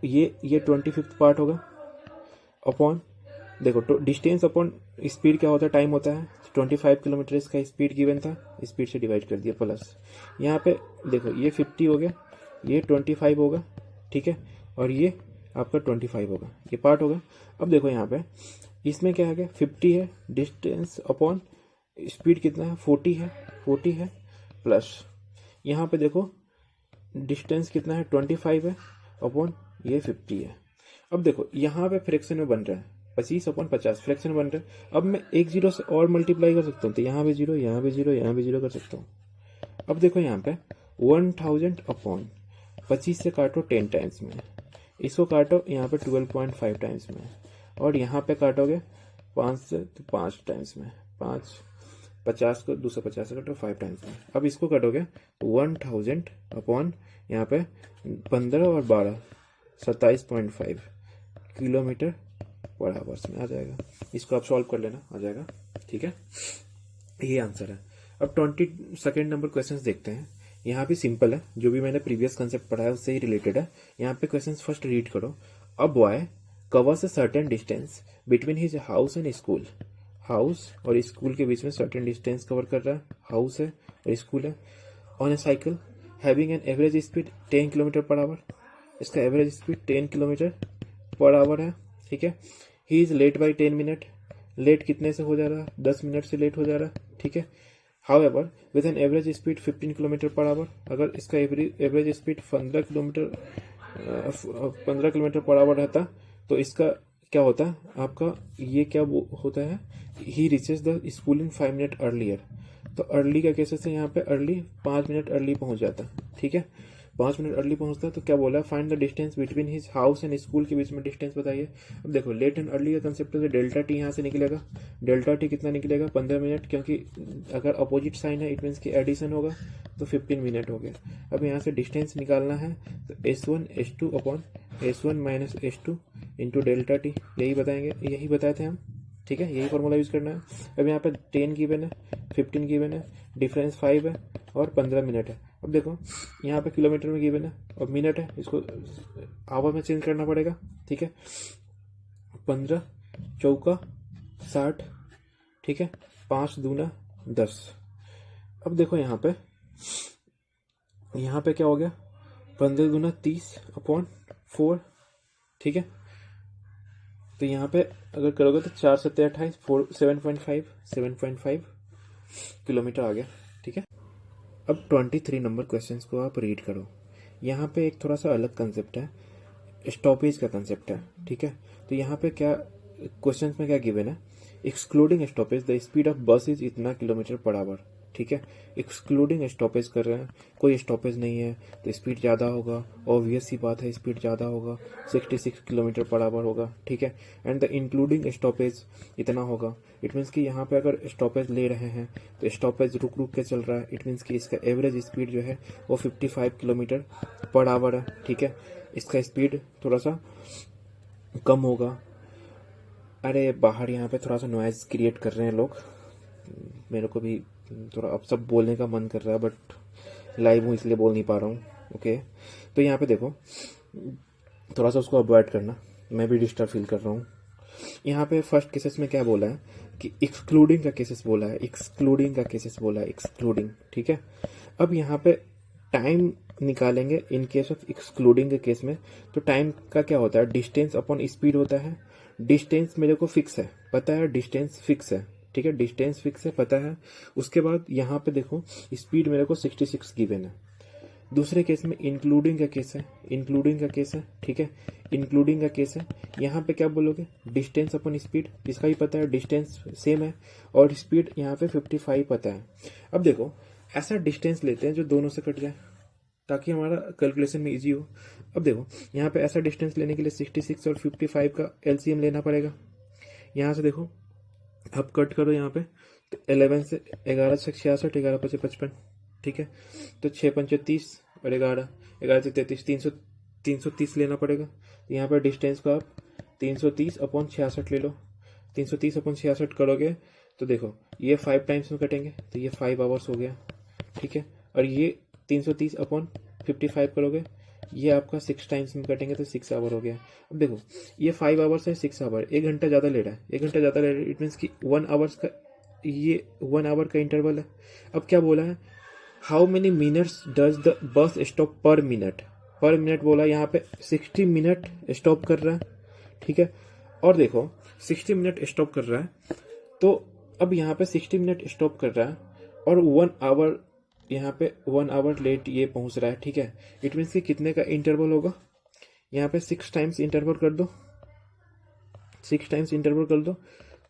ये 25th पार्ट होगा अपॉन, देखो डिस्टेंस अपॉन स्पीड क्या होता है, टाइम होता है, 25 किलोमीटर इसका स्पीड गिवन था, स्पीड से डिवाइड कर दिया प्लस, यहाँ पे देखो ये 50 हो गया, ये 25 होगा, ठीक है, और ये आपका 25 होगा, ये पार्ट होगा। अब देखो यहाँ पे इसमें क्या आ गया, 50 है, डिस्टेंस अपॉन स्पीड कितना है, 40 है प्लस यहाँ पे देखो डिस्टेंस कितना है, 25 है अपॉन ये 50 है। अब देखो यहाँ पे फ्रैक्शन में बन रहा है 25/50 फ्रैक्शन बन रहा है। अब मैं एक जीरो से और मल्टीप्लाई कर सकता हूँ, तो यहाँ भी जीरो, यहाँ भी जीरो, यहाँ भी जीरो कर सकता हूँ। अब देखो यहाँ पे 1000 अपॉन 25 से काटो 10 टाइम्स में, इसको काटो यहाँ पे 12.5 टाइम्स में, और यहाँ पे काटोगे 5 से तो 5 टाइम्स में, 50 को 250 से काटो 5 टाइम्स में। अब इसको काटोगे 1000 अपॉन यहाँ पे 15 और 12 27.5 किलोमीटर पर आवर्स में आ जाएगा। इसको आप सॉल्व कर लेना, आ जाएगा, ठीक है, ये आंसर है। अब 22 नंबर क्वेश्चन देखते हैं। यहाँ भी सिंपल है, जो भी मैंने प्रीवियस कंसेप्ट पढ़ा है उससे ही रिलेटेड है। यहाँ पे क्वेश्चन फर्स्ट रीड करो। A boy covers a certain distance between his house and school, house और स्कूल के बीच में सर्टेन डिस्टेंस कवर कर रहा है, हाउस है और स्कूल है, on a cycle having an average speed 10 kilometre per hour, इसका average speed 10 kilometre per hour है, ठीक है। He is late by 10 minute, late कितने से हो जा रहा है, 10 मिनट से लेट हो जा रहा है, ठीक है। However, with an average speed 15 kilometre per hour, अगर इसका average speed 15 kilometre per our रहता तो इसका क्या होता है, आपका ये क्या होता है, he reaches the school in 5 minute earlier. तो अर्ली का केसेस है, यहाँ पे अर्ली 5 मिनट अर्ली पहुंच जाता, ठीक है, 5 मिनट अर्ली पहुंचता है। तो क्या बोला, find the distance between his house and school के बीच में डिस्टेंस बताइए। अब देखो लेट एंड अर्ली का कंसेप्ट है, डेल्टा टी यहाँ से निकलेगा, डेल्टा टी कितना निकलेगा, 15 मिनट, क्योंकि अगर अपोजिट साइन है इट मीन्स की एडिशन होगा, तो 15 मिनट हो गया। अब यहाँ से डिस्टेंस निकालना है, तो S1 S2 upon S1 minus S2 into delta T, यही बताएंगे, यही बताए थे हम, ठीक है, यही फॉर्मूला यूज करना है। अब यहाँ पे 10 गिवन है, 15 गिवन है, डिफरेंस 5 है और 15 मिनट है। अब देखो यहाँ पे किलोमीटर में गिवन है और मिनट है, इसको आवर में चेंज करना पड़ेगा, ठीक है, 15 चौका 60, ठीक है, 5 दूना 10। अब देखो यहाँ पे क्या हो गया, 15 दूना 30 अपॉन 4, ठीक है, तो यहाँ पे अगर करोगे तो 4×7 = 28, 7.5 किलोमीटर आ गया। ठीक है, अब 23 नंबर क्वेश्चंस को आप रीड करो। यहाँ पे एक थोड़ा सा अलग कंसेप्ट है, स्टॉपेज का कंसेप्ट है। ठीक है, तो यहाँ पे क्या क्वेश्चंस में क्या गिवन है, excluding stoppage the speed of बस इज इतना km/h। ठीक है, एक्सक्लूडिंग स्टॉपेज कर रहे हैं, कोई स्टॉपेज नहीं है तो स्पीड ज़्यादा होगा, ऑब्वियस सी बात है, स्पीड ज़्यादा होगा, 66 km/h होगा। ठीक है, एंड द इंक्लूडिंग स्टॉपेज इतना होगा। इट मीन्स कि यहाँ पे अगर स्टॉपेज ले रहे हैं तो स्टॉपेज रुक रुक के चल रहा है। इट मीन्स कि इसका एवरेज स्पीड जो है वो 55 km/h है। ठीक है, इसका स्पीड थोड़ा सा कम होगा। अरे बाहर यहाँ पे थोड़ा सा नॉइज क्रिएट कर रहे हैं लोग, मेरे को भी थोड़ा अब सब बोलने का मन कर रहा है, बट लाइव हूँ इसलिए बोल नहीं पा रहा हूँ। ओके, तो यहाँ पे देखो थोड़ा सा उसको अवॉइड करना, मैं भी डिस्टर्ब फील कर रहा हूँ। यहाँ पे फर्स्ट केसेस में क्या बोला है कि एक्सक्लूडिंग का केसेस बोला है, एक्सक्लूडिंग का केसेस बोला है, एक्सक्लूडिंग। ठीक है, अब यहाँ पे टाइम निकालेंगे इन केस ऑफ एक्सक्लूडिंग के केस में। तो टाइम का क्या होता है, डिस्टेंस अपॉन स्पीड होता है। डिस्टेंस मेरे को फिक्स है, पता है, डिस्टेंस फिक्स है। ठीक है, डिस्टेंस फिक्स है, पता है। उसके बाद यहाँ पे देखो स्पीड मेरे को 66 गिवन है। दूसरे केस में इंक्लूडिंग का केस है, इंक्लूडिंग का केस है। ठीक है, इंक्लूडिंग का केस है। यहाँ पे क्या बोलोगे, डिस्टेंस अपन स्पीड, इसका ही पता है, डिस्टेंस सेम है और स्पीड यहाँ पे 55 पता है। अब देखो ऐसा डिस्टेंस लेते हैं जो दोनों से कट जाए ताकि हमारा कैलकुलेशन में इजी हो। अब देखो यहाँ पे ऐसा डिस्टेंस लेने के लिए 66 और 55 का एलसीएम लेना पड़ेगा। यहाँ से देखो अब कट करो यहाँ पे, तो 11 से 11 से 66, 11 5 55। ठीक है, तो 6 5 30 और 11 11 से 33, 330 लेना पड़ेगा। तो यहाँ पे डिस्टेंस को आप 330/66 ले लो। 330/66 करोगे तो देखो ये 5 टाइम्स में कटेंगे तो ये 5 आवर्स हो गया। ठीक है, और ये 330/55 करोगे, ये आपका 6 टाइम्स में कटेंगे तो 6 आवर हो गया। अब देखो ये 5 आवर्स है, 6 आवर, 1 घंटा ज़्यादा ले रहा है, 1 घंटा ज़्यादा ले रहा है। इट मीन्स कि 1 आवर्स का, ये 1 आवर का इंटरवल है। अब क्या बोला है, how many minutes does the bus stop पर मिनट, पर मिनट बोला, यहाँ पे 60 मिनट स्टॉप कर रहा है। ठीक है, और देखो 60 मिनट स्टॉप कर रहा है, तो अब यहाँ पे 60 मिनट स्टॉप कर रहा है और 1 आवर, यहाँ पे 1 आवर लेट ये पहुंच रहा है। ठीक है, इट मीन्स कि कितने का इंटरवल होगा, यहाँ पे 6 टाइम्स इंटरवल कर दो, 6 टाइम्स इंटरवल कर दो,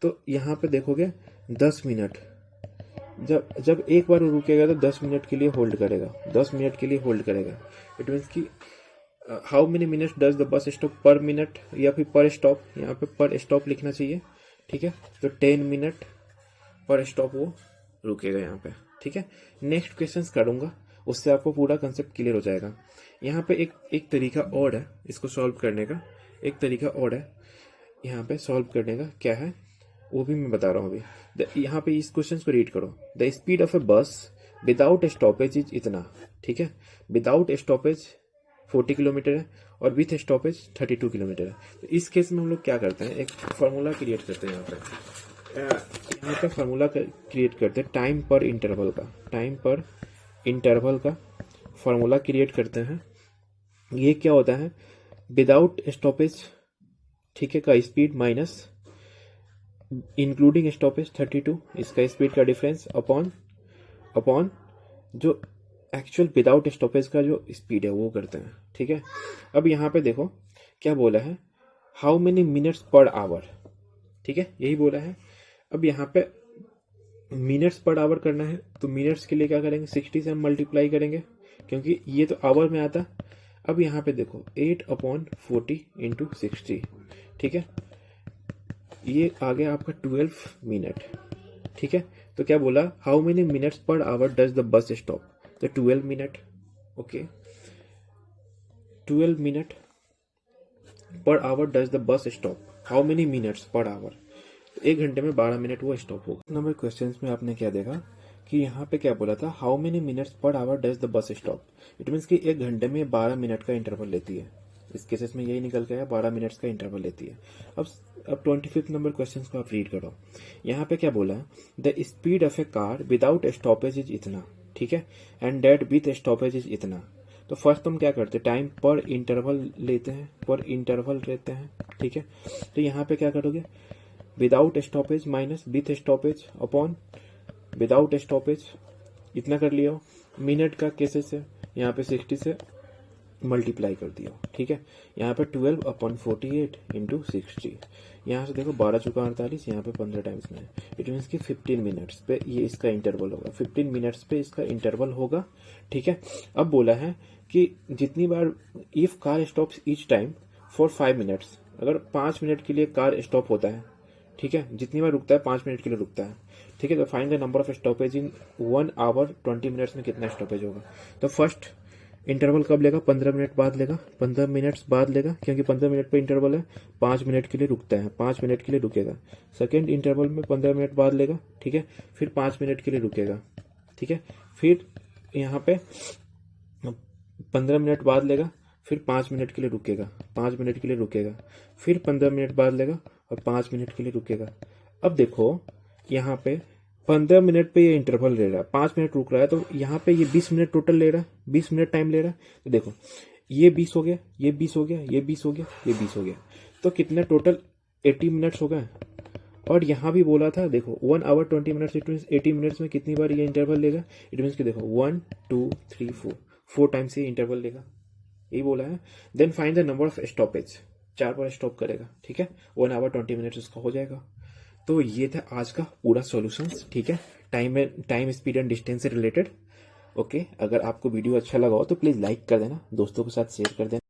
तो यहाँ पे देखोगे 10 मिनट। जब एक बार रुकेगा तो 10 मिनट के लिए होल्ड करेगा, 10 मिनट के लिए होल्ड करेगा। इट मीन्स कि how many minutes does the bus stop पर मिनट, या फिर पर स्टॉप, यहाँ पे पर स्टॉप लिखना चाहिए। ठीक है, तो 10 मिनट पर स्टॉप वो रुकेगा यहाँ पे। ठीक है, नेक्स्ट क्वेश्चंस करूंगा, उससे आपको पूरा कंसेप्ट क्लियर हो जाएगा। यहाँ पे एक तरीका और है इसको सॉल्व करने का, एक तरीका और है यहाँ पे सॉल्व करने का, क्या है वो भी मैं बता रहा हूँ अभी। यहाँ पे इस क्वेश्चन को रीड करो, द स्पीड ऑफ ए बस विदाउट स्टॉपेज इज इतना। ठीक है, विदाउट स्टॉपेज 40 किलोमीटर है और विथ स्टॉपेज 32 किलोमीटर है। तो इस केस में हम लोग क्या करते हैं, एक फार्मूला क्रिएट करते हैं। यहाँ पे फार्मूला क्रिएट करते हैं टाइम पर इंटरवल का, टाइम पर इंटरवल का फार्मूला क्रिएट करते हैं। ये क्या होता है, विदाउट स्टॉपेज, ठीक है, का स्पीड माइनस इंक्लूडिंग स्टॉपेज 32, इसका स्पीड का डिफरेंस अपॉन जो एक्चुअल विदाउट स्टॉपेज का जो स्पीड है वो करते हैं। ठीक है, अब यहाँ पे देखो क्या बोला है, हाउ मेनी मिनट्स पर आवर। ठीक है, यही बोला है। अब यहाँ पे मिनट्स पर आवर करना है, तो मिनट्स के लिए क्या करेंगे, 60 से हम मल्टीप्लाई करेंगे क्योंकि ये तो आवर में आता। अब यहाँ पे देखो 8/40 × 60। ठीक है, ये आ गया आपका 12 मिनट। ठीक है, तो क्या बोला, how many minutes per hour does the bus stop, तो 12 minute. Okay, 12 minute per hour does the bus stop, how many minutes per hour, 1 घंटे में 12 मिनट वो स्टॉप होगा। नंबर क्वेश्चंस में आपने क्या देखा कि यहाँ पे क्या बोला था, how many minutes per hour does the bus stop. It means कि 1 घंटे में 12 मिनट का इंटरवल लेती है। इस केसेस में यही निकल गया, 12 मिनट्स का इंटरवल लेती है। अब 25 नंबर क्वेश्चन को आप रीड करो। यहाँ पे क्या बोला, the speed of a car without stoppage is इतना। ठीक है, and that with stoppage is इतना। तो फर्स्ट तुम क्या करते हैं, टाइम पर इंटरवल लेते हैं, पर इंटरवल लेते हैं, ठीक है। तो यहाँ पे क्या करोगे, without stoppage minus with stoppage upon without stoppage, इतना कर लिया हो। मिनट का केसेस है, यहाँ पे 60 से मल्टीप्लाई कर दिया, ठीक है। यहाँ पे 12/48 इंटू 60, यहाँ से देखो 12 चुका 48, यहाँ पे 15 टाइम्स में, इट मीन्स कि 15 मिनट्स पे ये इसका इंटरवल होगा, 15 मिनट्स पे इसका इंटरवल होगा, ठीक है। अब बोला है कि जितनी बार if car stops each time for 5 minutes, अगर 5 मिनट के लिए कार स्टॉप होता है, ठीक है, जितनी बार रुकता है 5 मिनट के लिए रुकता है, ठीक है। तो find the number of stoppage in 1 hour 20 minutes में कितना स्टॉपेज होगा। तो फर्स्ट इंटरवल कब लेगा, 15 मिनट बाद लेगा, 15 मिनट्स बाद लेगा, क्योंकि 15 मिनट पे इंटरवल है, 5 मिनट के लिए रुकता है, 5 मिनट के लिए रुकेगा। सेकेंड इंटरवल में 15 मिनट बाद लेगा, ठीक है, फिर 5 मिनट के लिए रुकेगा, ठीक है। फिर यहाँ पे 15 मिनट बाद लेगा, फिर 5 मिनट के लिए रुकेगा, 5 मिनट के लिए रुकेगा, फिर 15 मिनट बाद लेगा और 5 मिनट के लिए रुकेगा। अब देखो यहाँ पे 15 मिनट पे ये इंटरवल ले रहा है, 5 मिनट रुक रहा है, तो यहाँ पे ये 20 मिनट टोटल ले रहा है, 20 मिनट टाइम ले रहा है। तो देखो ये 20 हो गया, ये 20 हो गया, ये 20 हो गया, ये 20 हो गया, तो कितने टोटल 80 मिनट्स हो गए। और यहाँ भी बोला था देखो 1 hour 20 minutes, it means 80 minutes में कितनी बार ये इंटरवल लेगा, इट मीन्स कि देखो 1 2 3 4 टाइम्स ये इंटरवल लेगा, यही बोला है। Then find the number of stoppage, 4 बार स्टॉप करेगा, ठीक है, 1 आवर 20 मिनट्स उसका हो जाएगा। तो ये था आज का पूरा सॉल्यूशंस, ठीक है, टाइम स्पीड एंड डिस्टेंस से रिलेटेड। ओके, अगर आपको वीडियो अच्छा लगा हो तो प्लीज़ लाइक कर देना, दोस्तों के साथ शेयर कर देना।